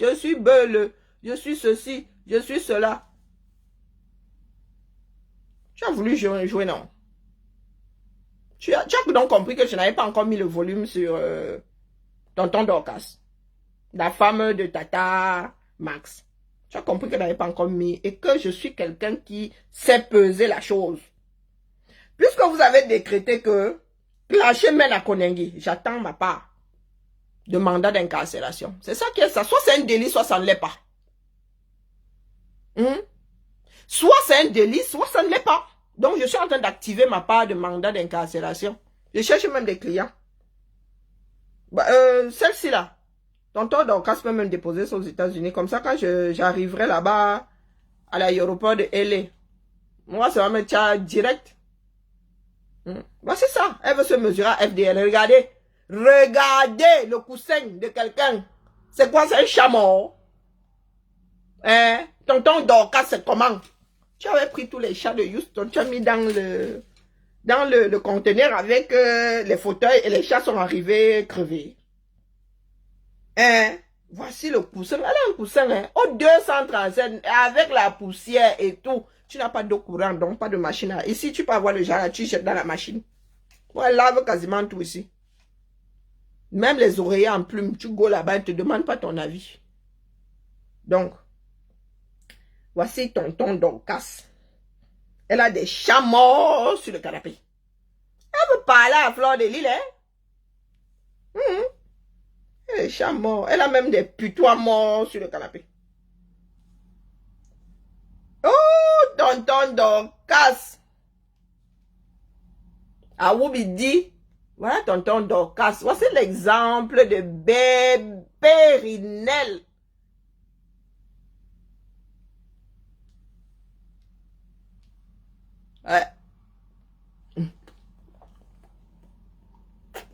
je suis belle, je suis ceci, je suis cela. Tu as voulu jouer, non? Tu as donc compris que je n'avais pas encore mis le volume sur Tonton Dorcas, la femme de Tata Max. Tu as compris que je n'avais pas encore mis et que je suis quelqu'un qui sait peser la chose. Puisque vous avez décrété que clasher mène à Konengi, j'attends ma part de mandat d'incarcération. C'est ça qui est ça. Soit c'est un délit, soit ça ne l'est pas. Soit c'est un délit, soit ça ne l'est pas. Donc, je suis en train d'activer ma part de mandat d'incarcération. Je cherche même des clients. Celle-ci là. Tonton Dorcas peut même déposer ça aux États-Unis. Comme ça, quand j'arriverai là-bas à l'aéroport de LA, moi, ça va me mettre direct. C'est ça. Elle veut se mesurer à FDL. Regardez. Regardez le coussin de quelqu'un. C'est quoi? C'est un chameau. Hein? Tonton Dorcas, c'est comment? Tu avais pris tous les chats de Houston, tu as mis dans le conteneur avec les fauteuils et les chats sont arrivés crevés. Hein? Voici le coussin. Elle a un coussin, hein? Au 237, avec la poussière et tout. Tu n'as pas d'eau courante, donc pas de machine. Ici, tu peux avoir le genre, tu jettes dans la machine. Moi, elle lave quasiment tout ici. Même les oreillers en plume, tu go là-bas, elle ne te demande pas ton avis. Donc, voici Tonton Dorcas. Elle a des chats morts sur le canapé. Elle veut parler à Fleur de Lille, hein? Elle a des chats morts. Elle a même des putois morts sur le canapé. Oh, Tonton Dorcas. Ah, Woubidi. Voilà Tonton Dorcas. Voici l'exemple de bébé Rinel. Ouais.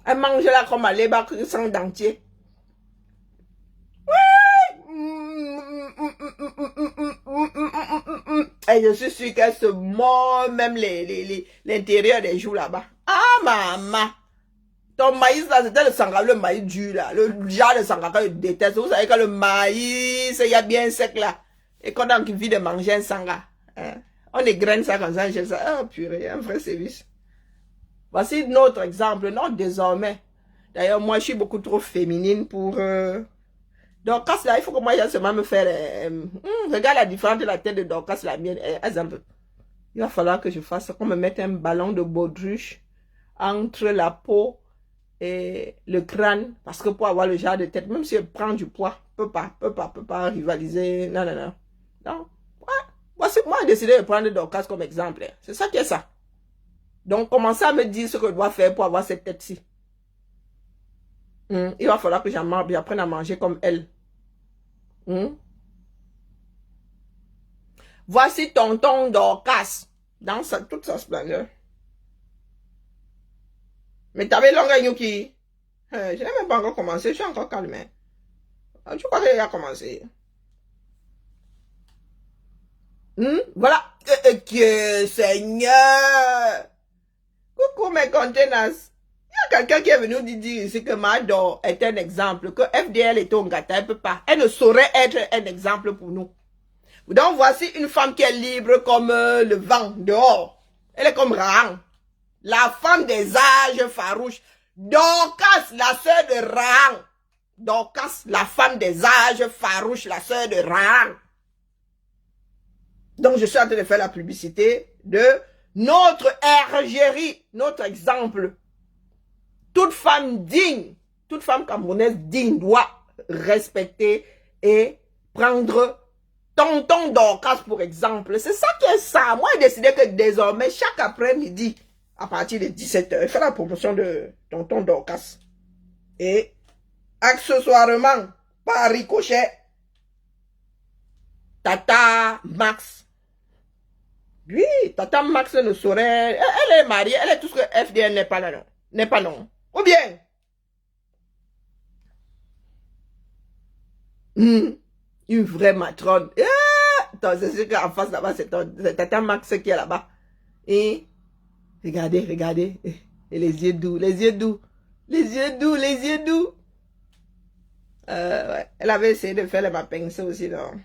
Elle mange là comme à l'ébat sans dentier. Et je suis sûre qu'elle se mord même l'intérieur des joues là-bas. Ah, maman. Ton maïs là, c'était le sangara, le maïs dur là. Le genre de sangara, je déteste. Vous savez que le maïs, il y a bien sec là. Et quand on a envie de manger un sangara, hein, on égrène ça comme ça, j'ai ça. Oh purée, un vrai service. Voici notre exemple, non désormais. D'ailleurs, moi, je suis beaucoup trop féminine pour... Dorcas, là, il faut que moi, j'aille seulement me faire... regarde la différence de la tête de Dorcas, la mienne. Exemple. Il va falloir que je fasse, qu'on me mette un ballon de baudruche entre la peau et le crâne. Parce que pour avoir le genre de tête, même si je prends du poids, peut pas rivaliser. Non, non, non. Non. Ouais. Voici, moi, j'ai décidé de prendre Dorcas comme exemple. C'est ça qui est ça. Donc, commencez à me dire ce que je dois faire pour avoir cette tête-ci. Il va falloir que j'apprenne à manger comme elle. Voici tonton Dorcas dans toute sa splendeur. Mais t'avais l'ongagnou qui... je n'ai même pas encore commencé, je suis encore calmé. Tu crois qu'il a commencé? Voilà. Que Seigneur! Coucou mes contenants. Il y a quelqu'un qui est venu dire ici que Mado est un exemple, que FDL est un gâteau, elle peut pas. Elle ne saurait être un exemple pour nous. Donc voici une femme qui est libre comme le vent dehors. Elle est comme Rahan. La femme des âges farouches. Dorcas, la sœur de Rahan. Dorcas, la femme des âges farouches, la sœur de Rahan. Donc je suis en train de faire la publicité de notre égérie, notre exemple. Toute femme digne, toute femme camerounaise digne doit respecter et prendre tonton Dorcas pour exemple. C'est ça qui est ça. Moi, j'ai décidé que désormais, chaque après-midi, à partir de 17h, je fais la promotion de tonton Dorcas. Et accessoirement, par ricochet, Tata Max. Oui, Tata Max ne saurait... Elle est mariée, elle est tout ce que FDN n'est pas là, non. N'est pas non. Ou bien... une vraie matrone. C'est sûr qu'en face là-bas, c'est Tata Max qui est là-bas. Et regardez, regardez. Et les yeux doux, les yeux doux. Les yeux doux, les yeux doux. Ouais. Elle avait essayé de faire le mapince aussi, non?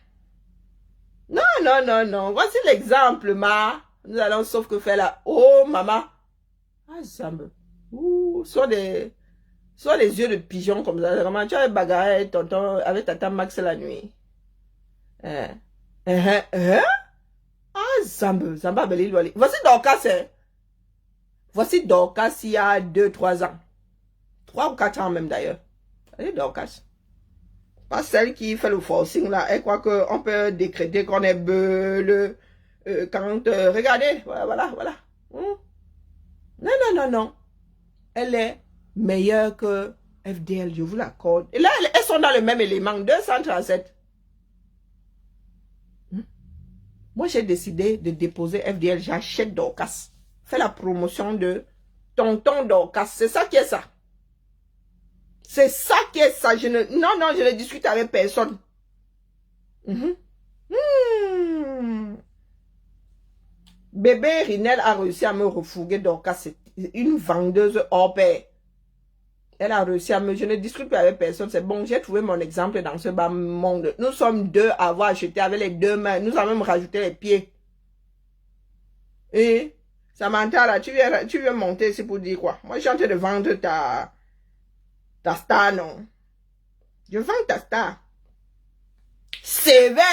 Non, non, non, non. Voici l'exemple, ma. Nous allons sauf que faire là. Oh, maman. Ah, ça me... soit les yeux de pigeon comme ça. Vraiment, tu as bagarré tonton avec Tata Max la nuit. Ah, Zamba Belil. Voici Dorcas, hein. Voici Dorcas il y a 2-3 ans. 3 ou 4 ans même d'ailleurs. Allez, Dorcas. Pas celle qui fait le forcing là. Elle croit qu'on peut décréter qu'on est beule. Quand, regardez, voilà. Non, non, non, non. Elle est meilleure que FDL, je vous l'accorde. Et là, elles sont dans le même élément, 237. Moi, j'ai décidé de déposer FDL, j'achète Dorcas. Fais la promotion de tonton Dorcas. C'est ça qui est ça. C'est ça qui est ça. Non, je ne discute avec personne. Bébé Rinel a réussi à me refourguer Dorcas. C'est une vendeuse hors pair. Elle a réussi à me... Je ne discute plus avec personne. C'est bon, j'ai trouvé mon exemple dans ce bas monde. Nous sommes 2 à avoir acheté avec les 2 mains. Nous avons même rajouté les pieds. Et Samantha, là, tu viens monter ici pour dire quoi? Moi, je suis en train de vendre ta star, non? Je vends ta star. Sévère!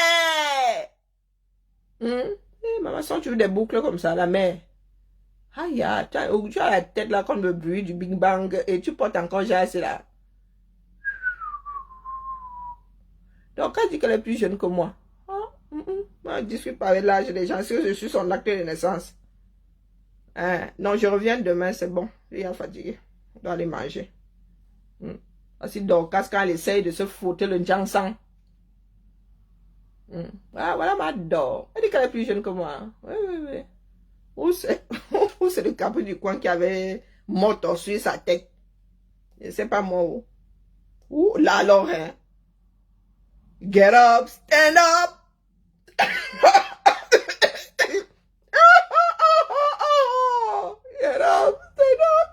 Maman, sans tu veux des boucles comme ça, la mère. Aïe, tu as la tête là comme le bruit du Big Bang et tu portes encore Jace là. Donc, elle dit qu'elle est plus jeune que moi. Moi, je discute pas avec l'âge des gens, si je suis son acte de naissance. Non, je reviens demain, c'est bon. Il est fatigué. On doit aller manger. Voici Dorcas quand elle essaye de se foutre le jansan. Voilà ma Dor. Elle dit qu'elle est plus jeune que moi. Oui. Ou c'est le capot du coin qui avait mort sur sa tête. Je sais pas moi où. Ou là alors, hein. Get up, stand up. Get up, stand up.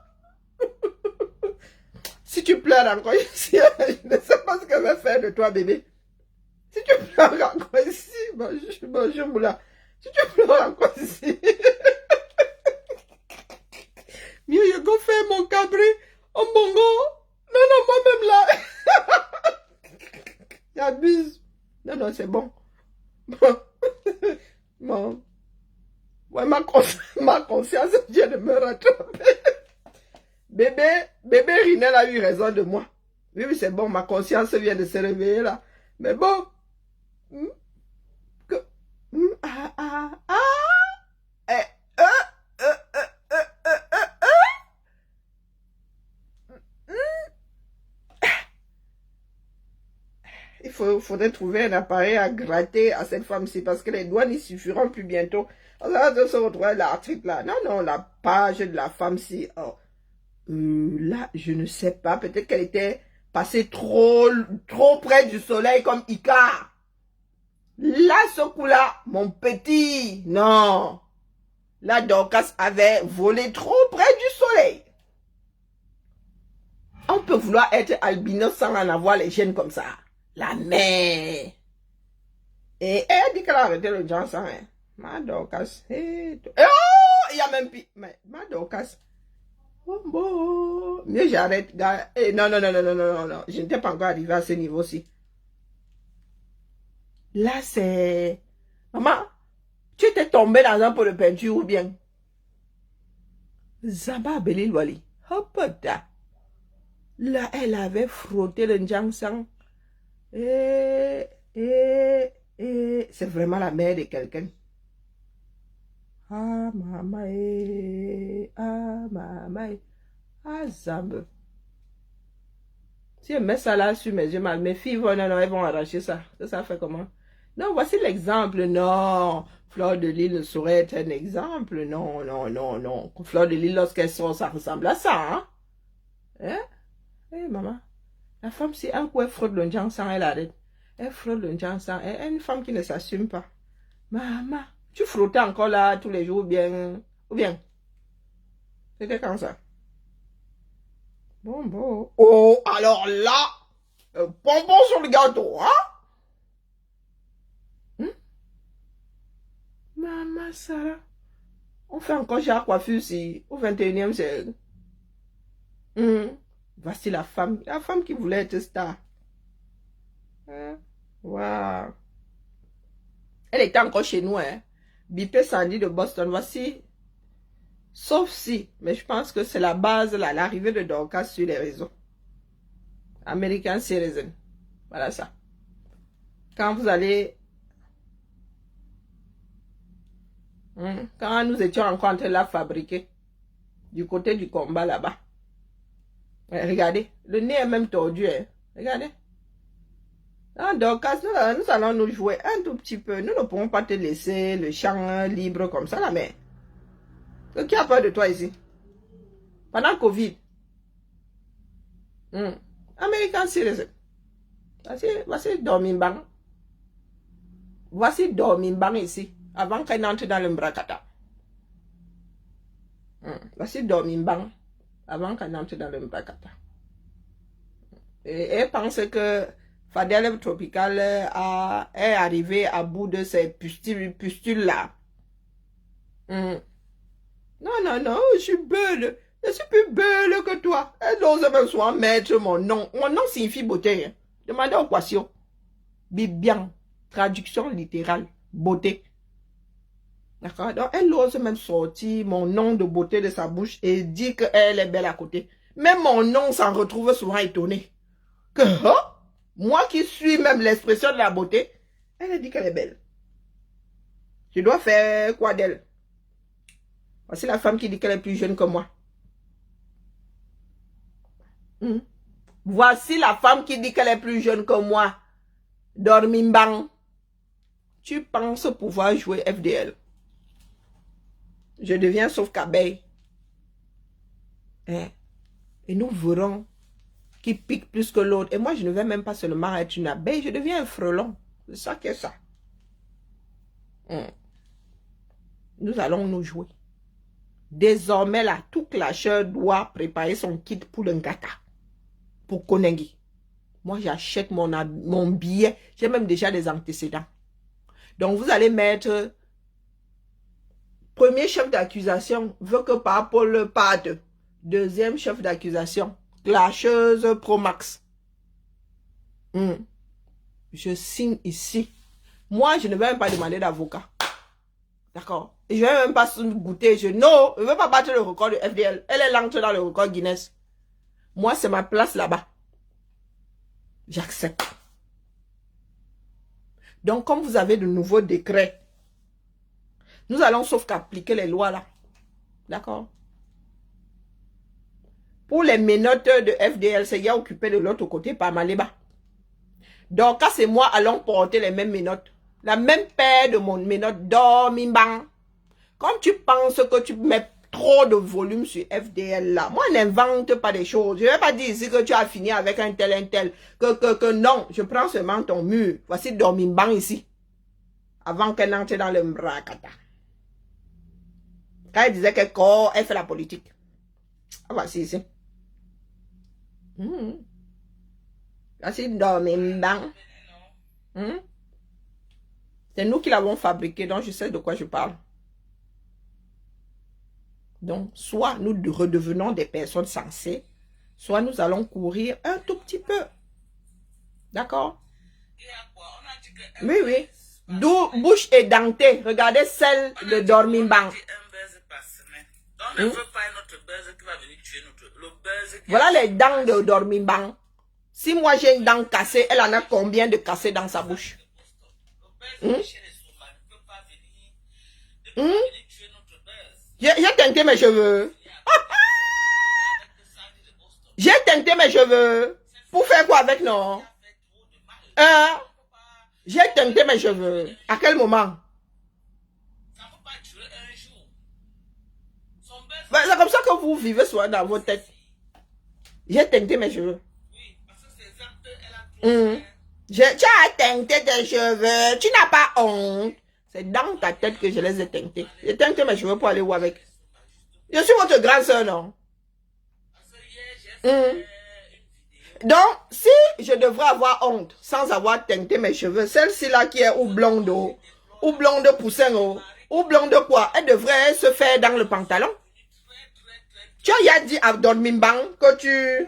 pleures encore ici, je ne sais pas ce que je vais faire de toi, bébé. Si tu pleures encore ici, bonjour, Moula. Si tu pleures encore ici, mieux je go faire mon cabri, en bongo. Non, non, moi-même là. J'abuse. Non, non, c'est bon. Bon. Ouais, ma conscience vient de me rattraper. Bébé Rinel a eu raison de moi. Oui, oui, c'est bon, ma conscience vient de se réveiller là. Mais bon. Ah, ah, ah. Eh, euh, euh, euh, euh, euh, euh, Il faudrait trouver un appareil à gratter à cette femme-ci parce que les doigts n'y suffiront plus bientôt. On va se retrouver l'article là. Non, non, la page de la femme-ci. Oh. Là, je ne sais pas. Peut-être qu'elle était passée trop près du soleil comme Icar. Là, ce coup-là, mon petit, non. Là, Dorcas avait volé trop près du soleil. On peut vouloir être albinos sans en avoir les gènes comme ça. La mère. Et elle dit qu'elle a arrêté le Johnson. Hein. Ma Dorcas. Oh, il y a même pire. Mais ma Dorcas. Oh, bon. Mieux j'arrête. Non, non, non, non, non, non, non. Je n'étais pas encore arrivé à ce niveau-ci. Là, c'est... Maman, tu étais tombée dans un pot de peinture ou bien? Zaba Belil Wali. Hop là. Là, elle avait frotté le Johnson. C'est vraiment la mère de quelqu'un. Ah, maman, ah, Zambe. Si je mets ça là sur mes yeux, mes filles vont, non, elles vont arracher ça. Ça fait comment? Non, voici l'exemple. Non, Fleur de Lys ne saurait être un exemple. Non, non, non, non. Fleur de Lys, lorsqu'elle sort, ça ressemble à ça, hein? Eh, maman. La femme, si un coup elle frotte le Johnson, elle arrête. Elle frotte le Johnson. Elle est une femme qui ne s'assume pas. Maman, tu frottais encore là tous les jours ou bien? C'était quand ça? Bon, bon. Oh, alors là, bonbon sur le gâteau, hein? Maman Sarah, on fait encore Jacques coiffure si au 21e siècle. Voici la femme qui voulait être star. Wow. Elle était encore chez nous, hein. Bipé Sandy de Boston, voici. Sauf si, mais je pense que c'est la base, l'arrivée de Dorcas sur les réseaux. American Citizen. Voilà ça. Quand vous allez... quand nous étions encore en train de la fabriquer, du côté du combat là-bas. Regardez, le nez est même tordu, hein. Regardez. Ah, Dorcas, nous allons nous jouer un tout petit peu. Nous ne pourrons pas te laisser le champ libre comme ça, la mère. Qui a peur de toi ici? Pendant le Covid. American Citizen. Voici Dormimbang. Voici Dormimbang ici. Avant qu'elle n'entre dans le Mbrakata. Voici Dormimbang. Avant qu'elle n'entre dans le Mbrakata. Et elle pense que Fadel Tropical est arrivé à bout de ces pustules là. Non, non, non, je suis belle. Je suis plus belle que toi. Elle ose même soit mettre mon nom. Mon nom signifie beauté. Hein. Demandez aux Kwasio. Bibian. Traduction littérale. Beauté. D'accord? Donc, elle ose même sortir mon nom de beauté de sa bouche et dire qu'elle est belle à côté. Même mon nom s'en retrouve souvent étonné. Que, moi qui suis même l'expression de la beauté, elle a dit qu'elle est belle. Je dois faire quoi d'elle? Voici la femme qui dit qu'elle est plus jeune que moi. Voici la femme qui dit qu'elle est plus jeune que moi. Dormimbang. Tu penses pouvoir jouer FDL. Je deviens sauf qu'abeille. Et nous verrons qui pique plus que l'autre. Et moi, je ne vais même pas seulement être une abeille, je deviens un frelon. C'est ça qui est ça. Nous allons nous jouer. Désormais, là, tout clasheur doit préparer son kit pour le gata. pour Konengi. Moi, j'achète mon billet. J'ai même déjà des antécédents. Donc, vous allez mettre... Premier chef d'accusation veut que par Paul Pade. Deuxième chef d'accusation, clasheuse Promax. Je signe ici. Moi, je ne vais même pas demander d'avocat. D'accord? Et je ne vais même pas goûter. Non, je ne veux pas battre le record de FDL. Elle est l'entrée dans le record Guinness. Moi, c'est ma place là-bas. J'accepte. Donc, comme vous avez de nouveaux décrets, nous allons sauf qu'appliquer les lois là. D'accord? Pour les menottes de FDL, c'est occupé de l'autre côté par Maléba. Donc, quand c'est moi, allons porter les mêmes menottes. La même paire de mon menottes Dormimbang. Comme tu penses que tu mets trop de volume sur FDL là, moi, n'invente pas des choses. Je ne vais pas dire ici que tu as fini avec un tel. Que non, je prends seulement ton mur. Voici Dormimbang ici. Avant qu'elle entre dans le Mbrakata. Quand elle disait qu'elle fait la politique. Ah, voici ici. Voici Dormimbang. C'est nous qui l'avons fabriqué, donc je sais de quoi je parle. Donc, soit nous redevenons des personnes sensées, soit nous allons courir un tout petit peu. D'accord? Oui, oui. D'où bouche édentée. Regardez celle de Dormimbang. Voilà les dents de Dormimbang. Si moi j'ai une dent cassée, elle en a combien de cassées dans sa bouche? J'ai teinté mes cheveux. J'ai teinté mes cheveux. Pour faire quoi avec non? J'ai teinté mes cheveux. À quel moment? C'est comme ça que vous vivez souvent dans vos têtes. J'ai teinté mes cheveux. Tu as teinté tes cheveux. Tu n'as pas honte. C'est dans ta tête que je les ai teintés. J'ai teinté mes cheveux pour aller où avec? Je suis votre grande soeur, non? Donc, si je devrais avoir honte sans avoir teinté mes cheveux, celle-ci là qui est ou blonde ou blonde poussin ou blonde quoi, elle devrait se faire dans le pantalon. Tu as dit à Dormimbang que tu...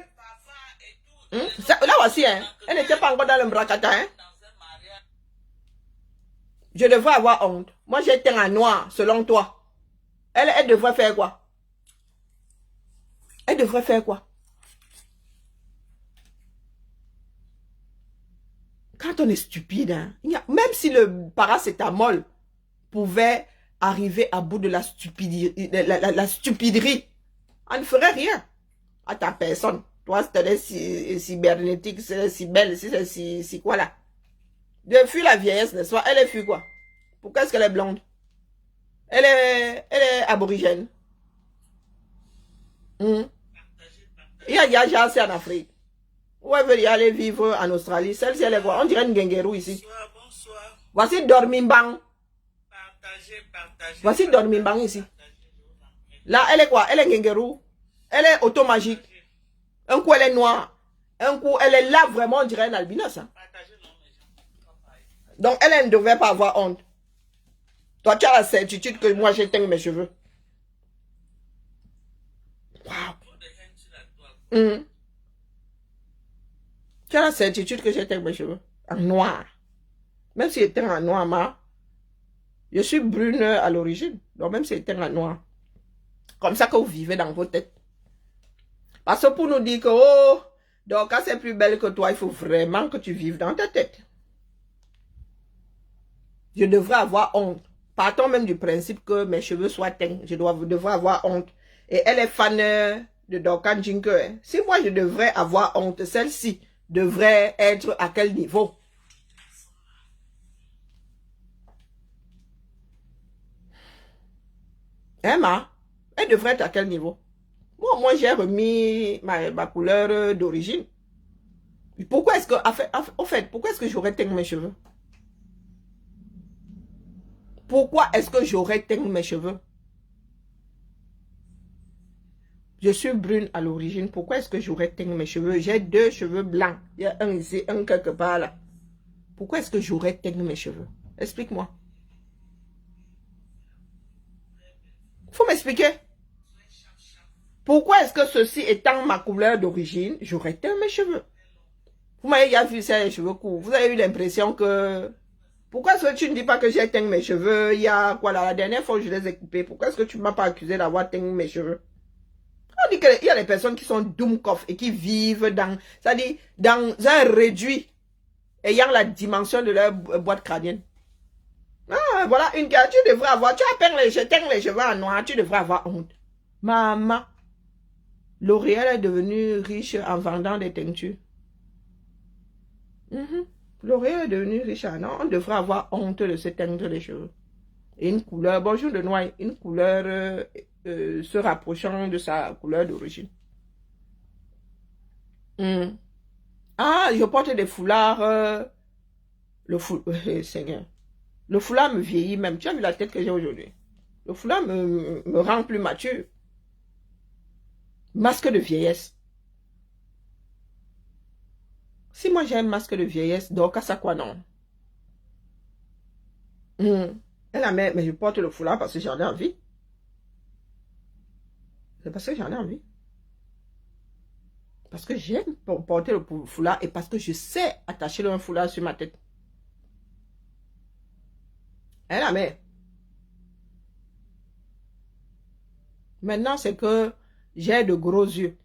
Là voici, hein. Elle n'était pas encore dans le Mbrakata, hein. Je devrais avoir honte. Moi, j'ai teint en noir, selon toi. Elle devrait faire quoi? Elle devrait faire quoi? Quand on est stupide, hein, même si le paracétamol pouvait arriver à bout de la stupiderie, la stupiderie, on ne ferait rien à ta personne. Toi, c'est cybernétique, c'est si belle, c'est si quoi là? Depuis la vieillesse, n'est-ce pas? Elle est fille quoi? Pourquoi est-ce qu'elle est blonde? Elle est aborigène. Il y a déjà assez en Afrique. Où elle veut y aller vivre en Australie? Celle-ci, elle est quoi? On dirait une guinguerou ici. Bonsoir. Voici Dormimbang. Voici Dormimbang ici. Là, elle est quoi? Elle est guinguerou. Elle est automagique. Un coup, elle est noire. Un coup, elle est là, vraiment, on dirait un albinos. Hein? Donc, elle ne devait pas avoir honte. Toi, tu as la certitude que moi, j'éteins mes cheveux. Wow. Tu as la certitude que j'éteins mes cheveux. En noir. Même si j'éteins en noir, je suis brune à l'origine. Donc, même si j'éteins en noir. Comme ça que vous vivez dans vos têtes. Parce que pour nous dire que, oh, donc quand c'est plus belle que toi, il faut vraiment que tu vives dans ta tête. Je devrais avoir honte. Partons même du principe que mes cheveux soient teints. Je devrais avoir honte. Et elle est fan de Dorcan Jinke. Hein. Si moi je devrais avoir honte, celle-ci devrait être à quel niveau? Emma, elle devrait être à quel niveau? Moi j'ai remis ma couleur d'origine. Pourquoi est-ce que, en fait, pourquoi est-ce que j'aurais teint mes cheveux? Pourquoi est-ce que j'aurais teint mes cheveux? Je suis brune à l'origine. Pourquoi est-ce que j'aurais teint mes cheveux? J'ai 2 cheveux blancs. Il y a un ici, un quelque part là. Pourquoi est-ce que j'aurais teint mes cheveux? Explique-moi. Faut m'expliquer. Pourquoi est-ce que ceci étant ma couleur d'origine, j'aurais teint mes cheveux? Vous m'avez déjà vu ça, les cheveux courts. Vous avez eu l'impression que... Pourquoi est-ce que tu ne dis pas que j'ai teint mes cheveux? Il y a quoi là? La dernière fois, je les ai coupés. Pourquoi est-ce que tu ne m'as pas accusé d'avoir teint mes cheveux? On dit qu'il y a des personnes qui sont doomkoff et qui vivent dans... C'est-à-dire dans un réduit ayant la dimension de leur boîte crânienne. Ah, voilà, tu devrais avoir... Tu as teint les cheveux en noir, tu devrais avoir honte. Maman, L'Oréal est devenu riche en vendant des teintures. L'Oréal est devenu riche en... Non, on devrait avoir honte de se teindre les cheveux. Et une couleur, bonjour de noir, une couleur se rapprochant de sa couleur d'origine. Ah, je porte des foulards. Seigneur. Le foulard me vieillit même. Tu as vu la tête que j'ai aujourd'hui? Le foulard me rend plus mature. Masque de vieillesse. Si moi j'ai un masque de vieillesse, donc à ça quoi non? Mais je porte le foulard parce que j'en ai envie. C'est parce que j'en ai envie. Parce que j'aime porter le foulard et parce que je sais attacher un foulard sur ma tête. Mais maintenant, c'est que j'ai de gros yeux.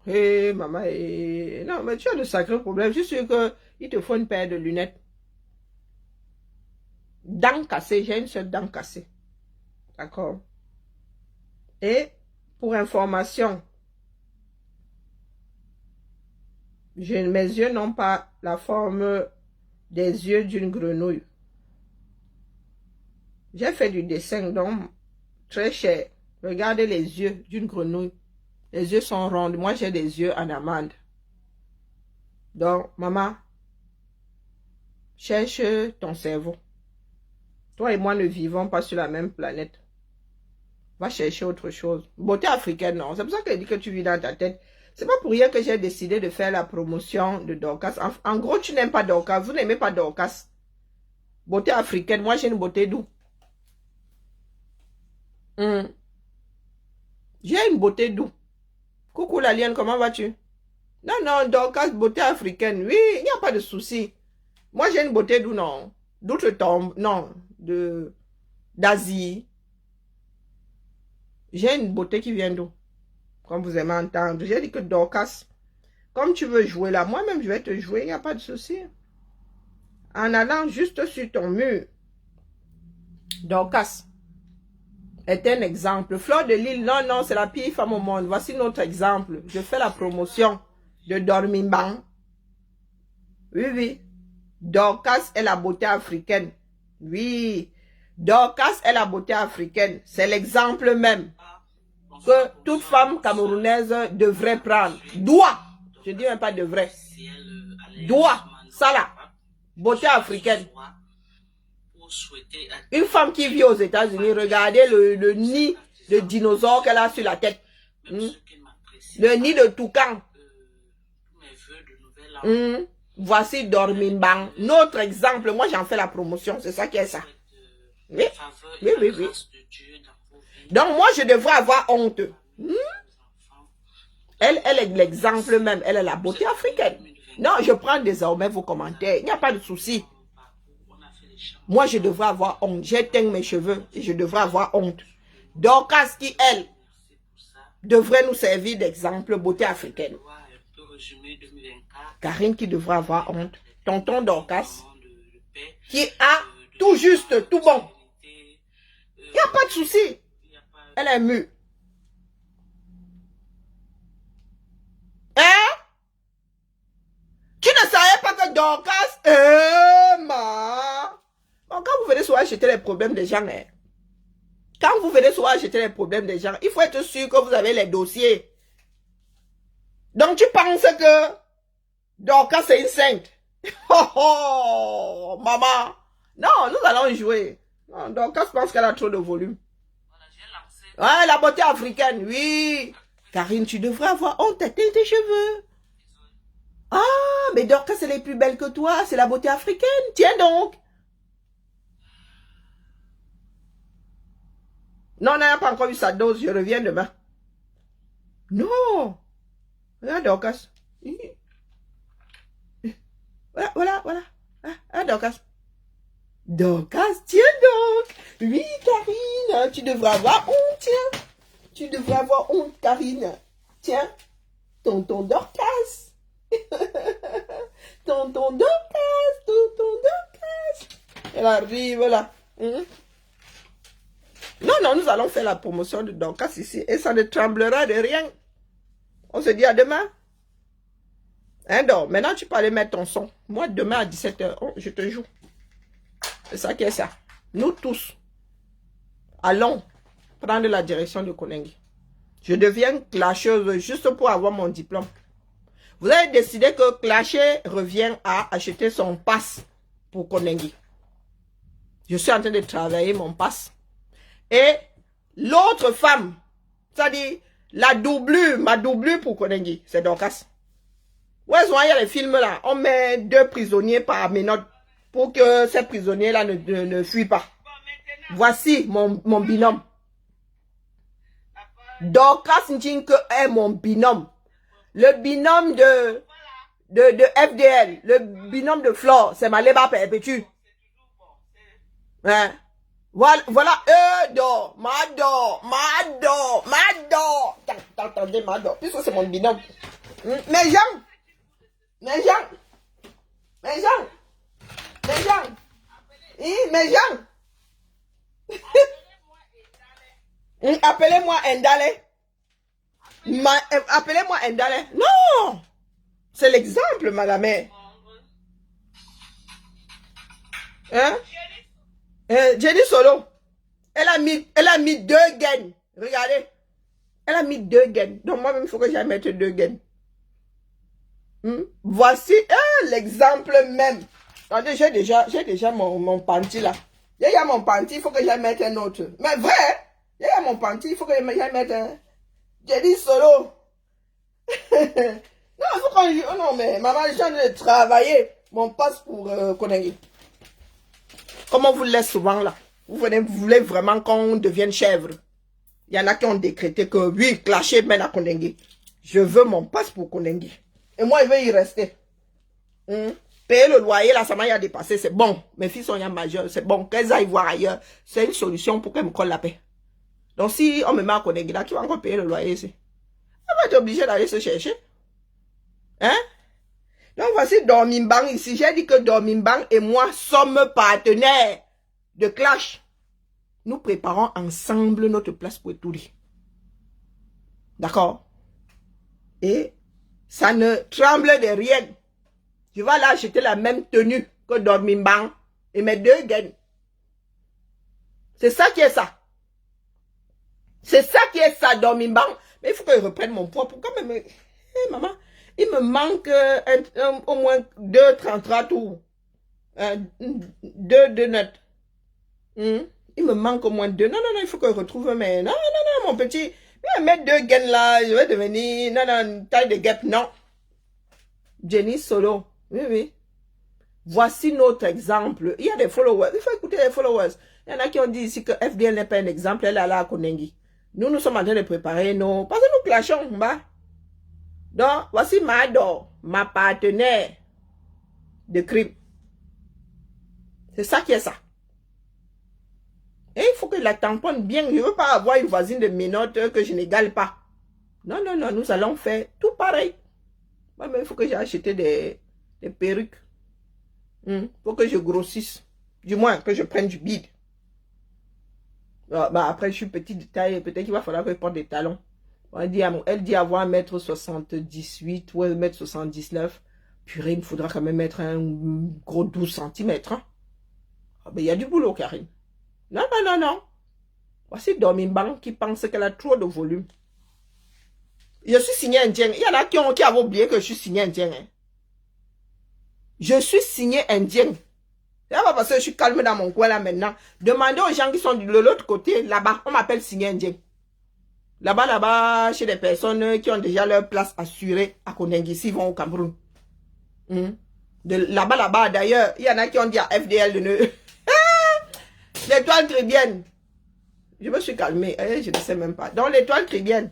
Hé, maman, non, mais tu as de sacrés problèmes. Je suis sûr qu'il te faut une paire de lunettes. Dents cassées, j'ai une seule dent cassée. D'accord? Et pour information, mes yeux n'ont pas la forme des yeux d'une grenouille. J'ai fait du dessin, donc très cher. Regardez les yeux d'une grenouille. Les yeux sont ronds. Moi, j'ai des yeux en amande. Donc, maman, cherche ton cerveau. Toi et moi ne vivons pas sur la même planète. Va chercher autre chose. Beauté africaine, non. C'est pour ça qu'elle dit que tu vis dans ta tête. C'est pas pour rien que j'ai décidé de faire la promotion de Dorcas. En gros, tu n'aimes pas Dorcas. Vous n'aimez pas Dorcas. Beauté africaine. Moi, j'ai une beauté douce. J'ai une beauté douce. Coucou la lienne, comment vas-tu? Non, non, Dorcas, beauté africaine. Oui, il n'y a pas de souci. Moi, j'ai une beauté douce, non. D'outre-tombe, non. D'Asie. J'ai une beauté qui vient d'où? Comme vous aimez entendre. J'ai dit que Dorcas, comme tu veux jouer là, moi-même, je vais te jouer, il n'y a pas de souci. En allant juste sur ton mur. Dorcas est un exemple. Fleur de Lille, non, non, c'est la pire femme au monde. Voici notre exemple. Je fais la promotion de Dormimban. Oui, oui. Dorcas est la beauté africaine. Oui. Dorcas est la beauté africaine. C'est l'exemple même que toute femme camerounaise devrait prendre. Doit. Je dis même pas devrait. Doit. Ça là. Beauté africaine. Une femme qui vit aux États-Unis, regardez le nid de dinosaure qu'elle a sur la tête. Le nid de toucan. Voici Dormimban. Notre exemple. Moi, j'en fais la promotion. C'est ça qui est ça. Oui, oui, oui, oui. Donc, moi, je devrais avoir honte. Elle est l'exemple même. Elle est la beauté africaine. Non, je prends désormais vos commentaires. Il n'y a pas de souci. Moi, je devrais avoir honte. J'ai teint mes cheveux et je devrais avoir honte. Dorcas qui, elle, devrait nous servir d'exemple beauté africaine. Karine qui devrait avoir honte. Tonton Dorcas qui a tout juste, tout bon. Il n'y a pas de souci. Elle est mûre. Hein? Tu ne savais pas que Dorcas... Bon, quand vous venez souvent acheter les problèmes des gens, hein? Quand vous venez souvent acheter les problèmes des gens, il faut être sûr que vous avez les dossiers. Donc tu penses que Dorcas c'est une sainte? Oh oh, maman. Non, nous allons jouer. Non, Dorcas pense qu'elle a trop de volume. Ouais, la beauté africaine, oui. Karine, tu devrais avoir honte, t'as tes cheveux. Ah, mais Dorcas, elle est plus belle que toi. C'est la beauté africaine. Tiens donc. Non, on n'a pas encore eu sa dose. Je reviens demain. Non. Regarde Dorcas. Voilà. Ah, Dorcas. Dorcas, tiens donc. Oui, Karine, tu devrais avoir honte, tiens. Tu devrais avoir honte, Karine. Tiens, tonton Dorcas. Tonton Dorcas. Elle arrive là. Non, nous allons faire la promotion de Dorcas ici. Et ça ne tremblera de rien. On se dit à demain. Hein, donc, maintenant tu peux aller mettre ton son. Moi, demain à 17h, je te joue. C'est ça qui est ça. Nous tous, allons prendre la direction de Konengi. Je deviens clasheuse juste pour avoir mon diplôme. Vous avez décidé que clasher revient à acheter son passe pour Konengi. Je suis en train de travailler mon passe. Et l'autre femme, c'est-à-dire ma doublure pour Konengi, c'est Dorcas. Ouais, il y a les films là, on met 2 prisonniers par minute pour que ces prisonniers-là ne fuient pas. Voici mon binôme. Dorcas Njinke est mon binôme. Le binôme de FDL, le binôme de Flore, c'est Maléba Perpétue. Hein? Voilà, Mado. T'entendez, Mado, puisque c'est mon binôme. Mes gens. Appelez-moi Ndale. Appelez-moi Ndale. Non! C'est l'exemple, madame. Hein? Jenny Solo. Elle a mis 2 gaines. Regardez. Elle a mis 2 gaines. Donc moi-même, il faut que j'aille mettre 2 gaines. Voici l'exemple même. Attendez, j'ai déjà mon panty là. Il y a mon panty, il faut que j'aille mettre un autre. Mais vrai, il y a mon panty, il faut que j'aille mettre un. J'ai dit solo. Non, il faut qu'on... Oh non, mais maman, j'ai de travailler mon passe pour Konengi. Comme on vous laisse souvent là. Vous voulez vraiment qu'on devienne chèvre. Il y en a qui ont décrété que oui, clasher mène à Konengi. Je veux mon passe pour Konengi. Et moi, il veut y rester. Payer le loyer, là, ça m'a dépassé, c'est bon. Mes filles sont majeurs, c'est bon. Qu'elles aillent voir ailleurs. C'est une solution pour qu'elles me collent la paix. Donc, si on me met à Konengi, là, qui va encore payer le loyer ici? Elle va être obligée d'aller se chercher. Hein? Donc, voici Dormimbang ici. J'ai dit que Dormimbang et moi sommes partenaires de clash. Nous préparons ensemble notre place pour Touri. D'accord? Et ça ne tremble de rien. Je vais aller acheter la même tenue que Dormimbang et mes 2 gaines. C'est ça qui est ça. C'est ça qui est ça, Dormimbang. Mais il faut que je reprenne mon poids. Pourquoi même... Hey, maman, il me manque au moins 2,33 tours. 2 notes. Il me manque au moins 2. Non, il faut que je retrouve mes... Non, mon petit... Je vais mettre 2 gaines là. Je vais devenir... Non, taille de guêpe, non. Jenny Solo. Oui. Voici notre exemple. Il y a des followers. Il faut écouter les followers. Il y en a qui ont dit ici que FDL n'est pas un exemple. Elle est là à Konengi. Nous sommes en train de préparer nos... Parce que nous clashons, bah. Donc, voici Mado, ma partenaire de crime. C'est ça qui est ça. Et il faut que la tamponne bien. Je ne veux pas avoir une voisine de minote que je n'égale pas. Non, nous allons faire tout pareil. Moi, il faut que j'ai acheté des perruques. Il faut que je grossisse. Du moins, que je prenne du bide. Après, je suis petite de taille. Peut-être qu'il va falloir que je porte des talons. Elle dit avoir 1m78 ou 1m79. Purée, il me faudra quand même mettre un gros 12 cm. Hein? Il y a du boulot, Karine. Non. Voici Dormimbang qui pense qu'elle a trop de volume. Je suis signé indien. Il y en a qui avaient oublié que je suis signé indien. Hein? Je suis signé indien. C'est pas parce que je suis calme dans mon coin là maintenant. Demandez aux gens qui sont de l'autre côté, là-bas, on m'appelle signé indien. Là-bas, chez des personnes qui ont déjà leur place assurée à Koningisi, ils vont au Cameroun. Là-bas, d'ailleurs, il y en a qui ont dit à FDL de ne... L'étoile caribéenne. Je me suis calmée, je ne sais même pas. Donc, l'étoile caribéenne.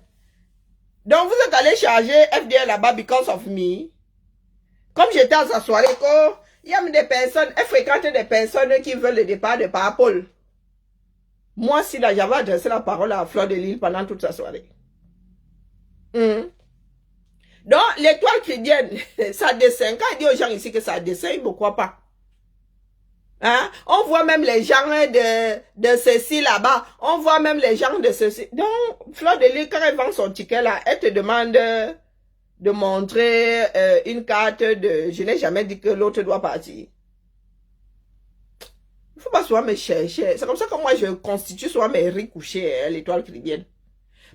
Donc, vous êtes allé charger FDL là-bas because of me. Comme j'étais à sa soirée, il y a des personnes, elle fréquente des personnes qui veulent le départ de Paul. Moi, si là, j'avais adressé la parole à Fleur de Lille pendant toute sa soirée. Donc, l'étoile chrétienne, ça descend. Quand il dit aux gens ici que ça descend, ils ne me croient pas. Hein? On voit même les gens de ceci là-bas. On voit même les gens de ceci. Donc, Fleur de Lille, quand elle vend son ticket là, elle te demande de montrer une carte de... Je n'ai jamais dit que l'autre doit partir. Il ne faut pas souvent me chercher. C'est comme ça que moi, je constitue souvent mes riz couchés, l'étoile chrétienne.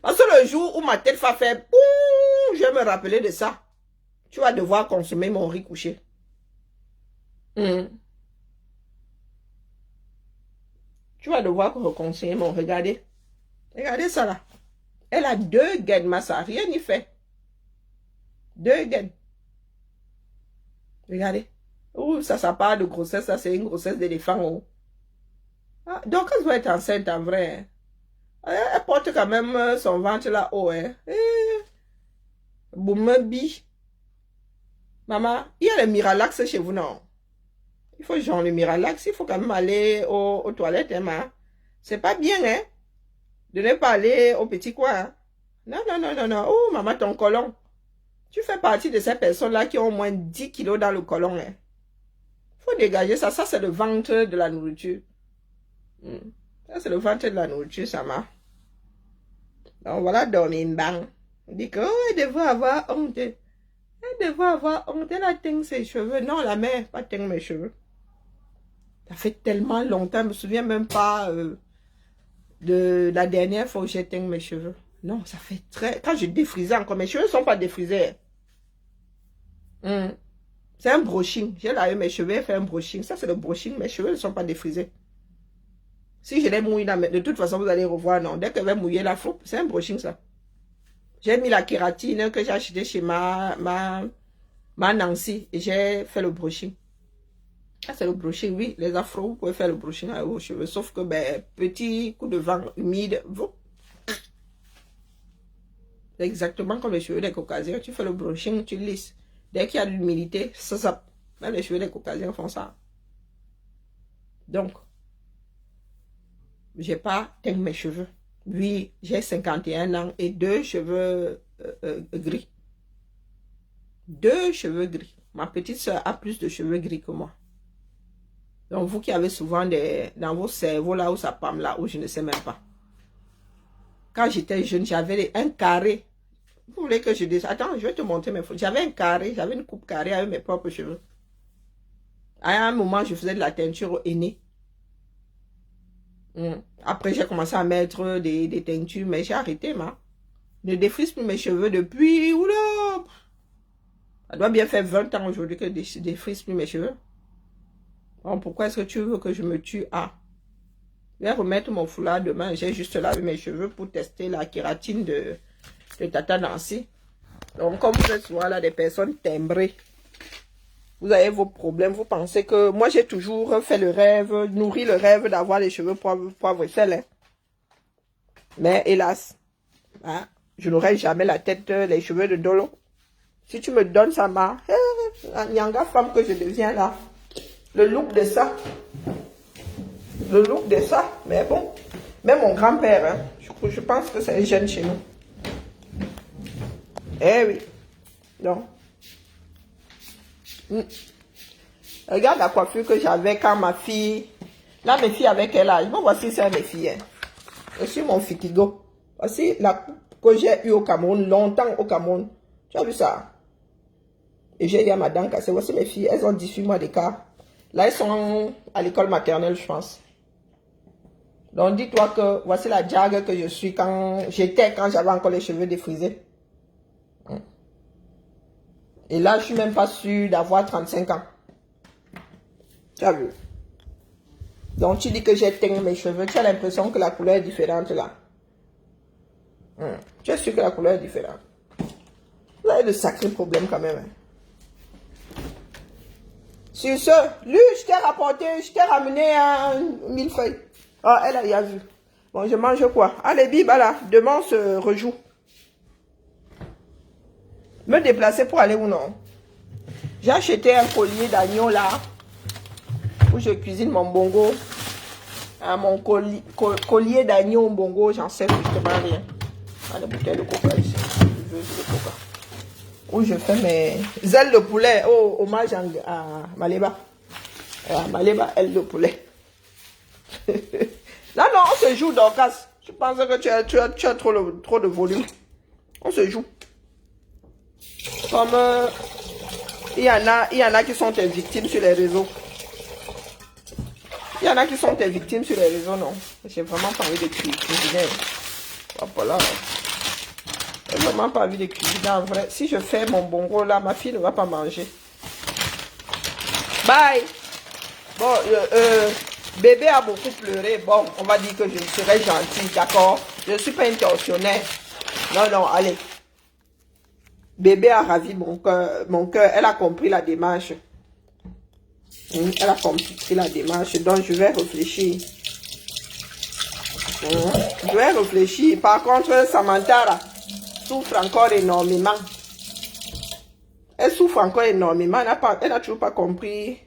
Parce que le jour où ma tête va faire boum, je vais me rappeler de ça. Tu vas devoir consommer mon riz couché. Tu vas devoir consommer mon... Regardez. Regardez ça là. Elle a 2 gaines, Massa. Rien n'y fait. 2 gaines. Regardez. Oh, ça part de grossesse. Ça, c'est une grossesse d'éléphant. Oh. Ah, donc, elle doit être enceinte en vrai. Elle porte quand même son ventre là haut. Boumebi. Maman, il y a le Miralax chez vous, non? Il faut genre le Miralax. Il faut quand même aller aux toilettes, hein, c'est pas bien, hein? De ne pas aller au petit coin. Hein? Non, non, non, non, non. Oh, maman, ton côlon. Tu fais partie de ces personnes-là qui ont au moins 10 kilos dans le côlon. Hein? Faut dégager ça. Ça, c'est le ventre de la nourriture. Ça, c'est le ventre de la nourriture, ça m'a. Donc, voilà, dormir une banque. On dit que, oh, elle devrait avoir honte. Elle devrait avoir honte. Elle a teint ses cheveux. Non, la mère, pas teint mes cheveux. Ça fait tellement longtemps. Je me souviens même pas de la dernière fois où j'ai teint mes cheveux. Non, ça fait très... Quand je défrisais encore, mes cheveux ne sont pas défrisés. C'est un brushing. J'ai lavé mes cheveux, fait un brushing. Ça, c'est le brushing. Mes cheveux ne sont pas défrisés. Si je les mouille là, de toute façon, vous allez revoir. Non, dès que je vais mouiller la floupe, c'est un brushing, ça. J'ai mis la kératine que j'ai acheté chez ma Nancy. Et j'ai fait le brushing. Ah, c'est le brushing, oui. Les afros, vous pouvez faire le brushing à vos cheveux. Sauf que, ben, petit coup de vent humide, c'est exactement comme les cheveux des caucasiens. Tu fais le brushing, tu lisses. Dès qu'il y a de l'humidité, ça. Même les cheveux des caucasiens font ça. Donc, j'ai pas teint mes cheveux. Oui, j'ai 51 ans et 2 cheveux gris. 2 cheveux gris. Ma petite soeur a plus de cheveux gris que moi. Donc, vous qui avez souvent dans vos cerveaux là où ça pâme là, où je ne sais même pas. Quand j'étais jeune, j'avais un carré. Vous voulez que je dise? Attends, je vais te montrer mes photos. J'avais un carré, j'avais une coupe carrée avec mes propres cheveux. À un moment, je faisais de la teinture au henné. Après, j'ai commencé à mettre des teintures, mais j'ai arrêté, ma. Ne défrise plus mes cheveux depuis... Oula! Ça doit bien faire 20 ans aujourd'hui que je ne défrise plus mes cheveux. Bon, pourquoi est-ce que tu veux que je me tue? Ah, je vais remettre mon foulard demain. J'ai juste lavé mes cheveux pour tester la kératine de Tata Nancy. Donc, comme vous êtes souvent là des personnes timbrées, vous avez vos problèmes, vous pensez que... Moi, j'ai toujours fait le rêve, nourri le rêve d'avoir les cheveux poivre et sel. Hein. Mais hélas, hein, je n'aurai jamais la tête, les cheveux de Dolo. Si tu me donnes ça, la nyanga femme que je deviens là. Le look de ça. Le look de ça. Mais bon, même mon grand-père, hein, je pense que c'est un jeune chez nous. Eh oui. Donc. Regarde la coiffure que j'avais quand ma fille... Là, mes filles avec quel âge? Bon, voici ça, mes filles. Hein. Voici mon fitigo. Voici la coupe que j'ai eue au Cameroun, longtemps au Cameroun. Tu as vu ça? Et j'ai eu ma dent cassée. Voici mes filles, elles ont 18 mois d'écart. Là, elles sont à l'école maternelle, je pense. Donc, dis-toi que voici la diague que je suis quand j'avais encore les cheveux défrisés. Et là, je suis même pas sûre d'avoir 35 ans. Tu as vu? Donc, tu dis que j'ai teint mes cheveux. Tu as l'impression que la couleur est différente là. Tu es sûr que la couleur est différente. Vous avez de sacrés problèmes quand même. Hein. Sur ce, lui, je t'ai rapporté, je t'ai ramené un millefeuille. Ah, elle a vu. Bon, je mange quoi? Allez, bib, là, demain on se rejoue. Me déplacer pour aller où non? J'ai acheté un collier d'agneau là, où je cuisine mon bongo. Mon collier d'agneau bongo, j'en sais justement rien. Ah, la bouteille de coca ici. Je veux de coca. Où je fais mes ailes de poulet. Oh, hommage à Maleba. Maleba, ailes de poulet. Là, non, on se joue Dorcas. Je pense que tu as trop de volume. On se joue. Comme il y en a qui sont tes victimes sur les réseaux. Il y en a qui sont tes victimes sur les réseaux, non. J'ai vraiment pas envie de cuisiner. Voilà. J'ai vraiment pas envie de cuisiner en vrai. Si je fais mon bongo là, ma fille ne va pas manger. Bye. Bon, bébé a beaucoup pleuré. Bon, on va dire que je serai gentille, d'accord? Je ne suis pas intentionnelle. Non, non, allez. Bébé a ravi mon cœur. Elle a compris la démarche. Elle a compris la démarche. Donc, je vais réfléchir. Je vais réfléchir. Par contre, Samantha souffre encore énormément. Elle souffre encore énormément. Elle n'a toujours pas compris.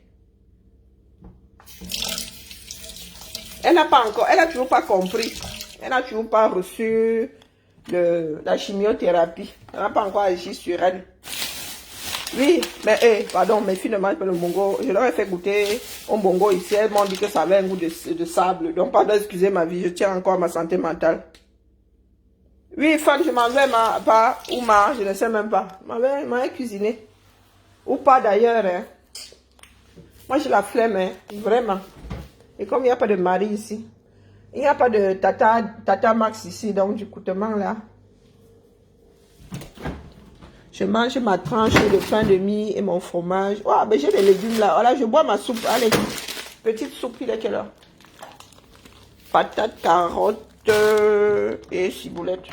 Elle n'a toujours pas compris. Elle n'a toujours pas reçu la chimiothérapie. Elle n'a pas encore agi sur elle. Oui, mais pardon, mes filles ne mangent pas le bongo. Je leur ai fait goûter un bongo ici. Elles m'ont dit que ça avait un goût de sable. Donc, pardon, excusez ma vie, je tiens encore à ma santé mentale. Oui, Fan, je m'en vais, je ne sais même pas. Je m'avais cuisiné. Ou pas d'ailleurs. Hein. Moi, j'ai la flemme, hein, vraiment. Et comme il n'y a pas de mari ici, il n'y a pas de tata Max ici, donc du coutement là. Je mange ma tranche de pain de mie et mon fromage. Oh, mais j'ai des légumes là. Voilà, je bois ma soupe. Allez, petite soupe, il est quelle heure? Patates, carottes et ciboulette.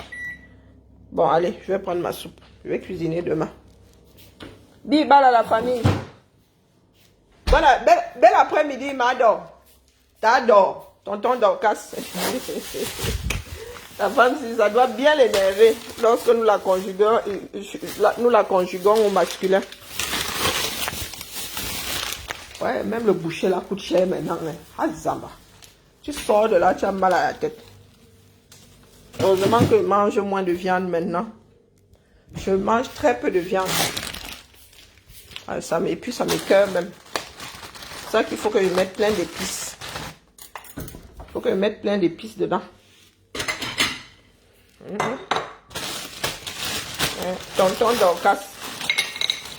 Bon, allez, je vais prendre ma soupe. Je vais cuisiner demain. Bibal à la famille. Voilà, bel après-midi, m'adore. T'adores. Tonton Dorcas. La femme, ça doit bien l'énerver lorsque nous la conjuguons au masculin. Ouais, même le boucher là coûte cher maintenant. Hein. Zamba. Tu sors de là, tu as mal à la tête. Heureusement que je mange moins de viande maintenant. Je mange très peu de viande. Et puis ça m'écoeure même. C'est ça qu'il faut que je mette plein d'épices. Il faut que je mette plein d'épices dedans. Tonton Dorcas,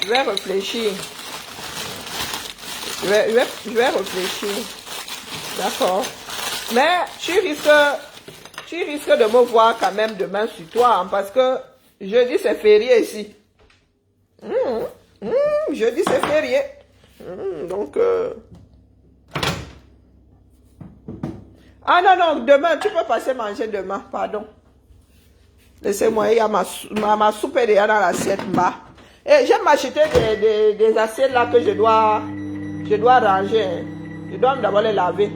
je vais réfléchir. Je vais réfléchir. D'accord. Mais tu risques de me voir quand même demain sur toi, hein, parce que jeudi c'est férié ici. Jeudi c'est férié. Donc... Ah non, non, demain, tu peux passer manger demain, pardon. Laissez-moi, il y a ma soupe est déjà dans l'assiette bas. Et j'aime m'acheter des assiettes là que je dois ranger. Hein. Je dois d'abord les laver.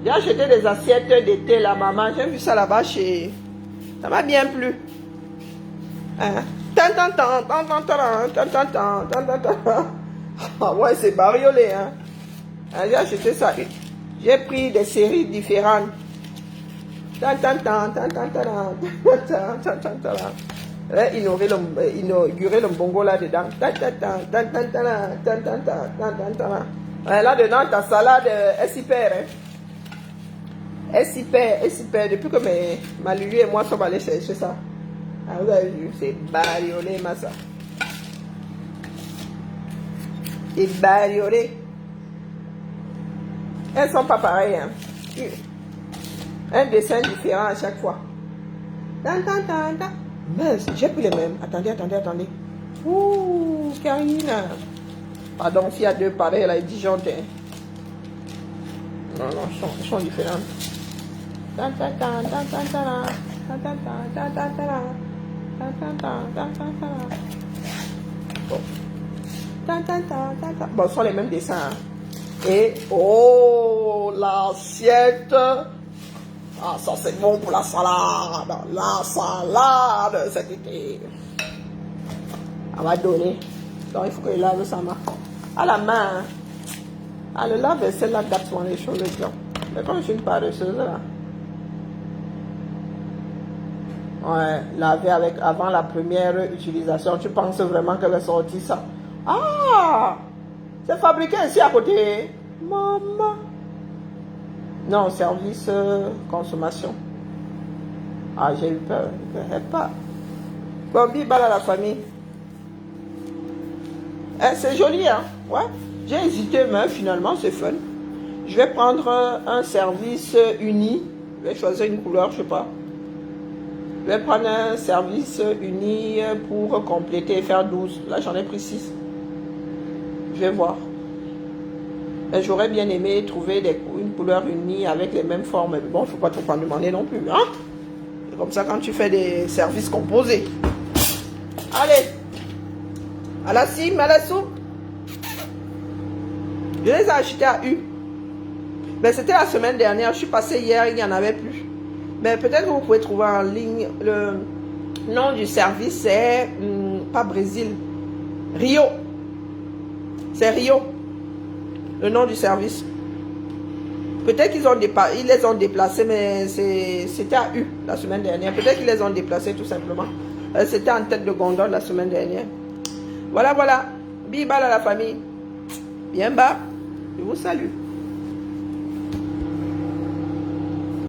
J'ai acheté des assiettes d'été là, maman. J'ai vu ça là-bas chez... Ça m'a bien plu. Hein? Ah ouais, c'est bariolé, hein. J'ai acheté ça. J'ai pris des séries différentes. Inaugurer le bongo là-dedans. Là-dedans, ta salade est super. Hein? Est super. Depuis que ma Lulu et moi sommes allés chercher ça. Ah, vous avez vu, c'est bariolé, massa. C'est bariolé. Elles sont pas pareilles. Hein? Un dessin différent à chaque fois. Mais j'ai pris les mêmes. Attendez. Ouh, Karina. Pardon, s'il y a deux pareils, elle est disjoncte. Non, elles sont différentes. Bon, ce sont les mêmes dessins. Hein. Et, oh, l'assiette. Ah, ça c'est bon pour la salade. La salade cet été. On va donner. Donc, il faut que je lave sa main. À la main. Hein. Ah, le lave-vaisselle, là, gâte souvent les choses, les gens. Mais quand je suis une paresseuse, là. Ouais, laver avec, avant la première utilisation. Tu penses vraiment qu'elle va sortir ça? Ah! C'est fabriqué ici à côté. Maman. Non, service consommation. Ah, j'ai eu peur. Je ne pas. Bon, bibal à la famille. Eh, c'est joli, hein? Ouais. J'ai hésité, mais finalement, c'est fun. Je vais prendre un service uni. Je vais choisir une couleur, je sais pas. Je vais prendre un service uni pour compléter et faire 12. Là, j'en ai pris 6. Je vais voir. J'aurais bien aimé trouver une couleur unie avec les mêmes formes. Mais bon, il ne faut pas trop en demander non plus. Hein? C'est comme ça quand tu fais des services composés. Allez. À la cime, à la soupe. Je les ai achetés à U. Mais c'était la semaine dernière. Je suis passée hier, il n'y en avait plus. Mais peut-être que vous pouvez trouver en ligne. Le nom du service, c'est pas Brésil. Rio. C'est Rio. Le nom du service. Peut-être qu'ils les ont déplacés, mais c'était à U la semaine dernière. Peut-être qu'ils les ont déplacés tout simplement. C'était en tête de gondole la semaine dernière. Voilà, voilà. Bibal à la famille. Bien bas. Je vous salue.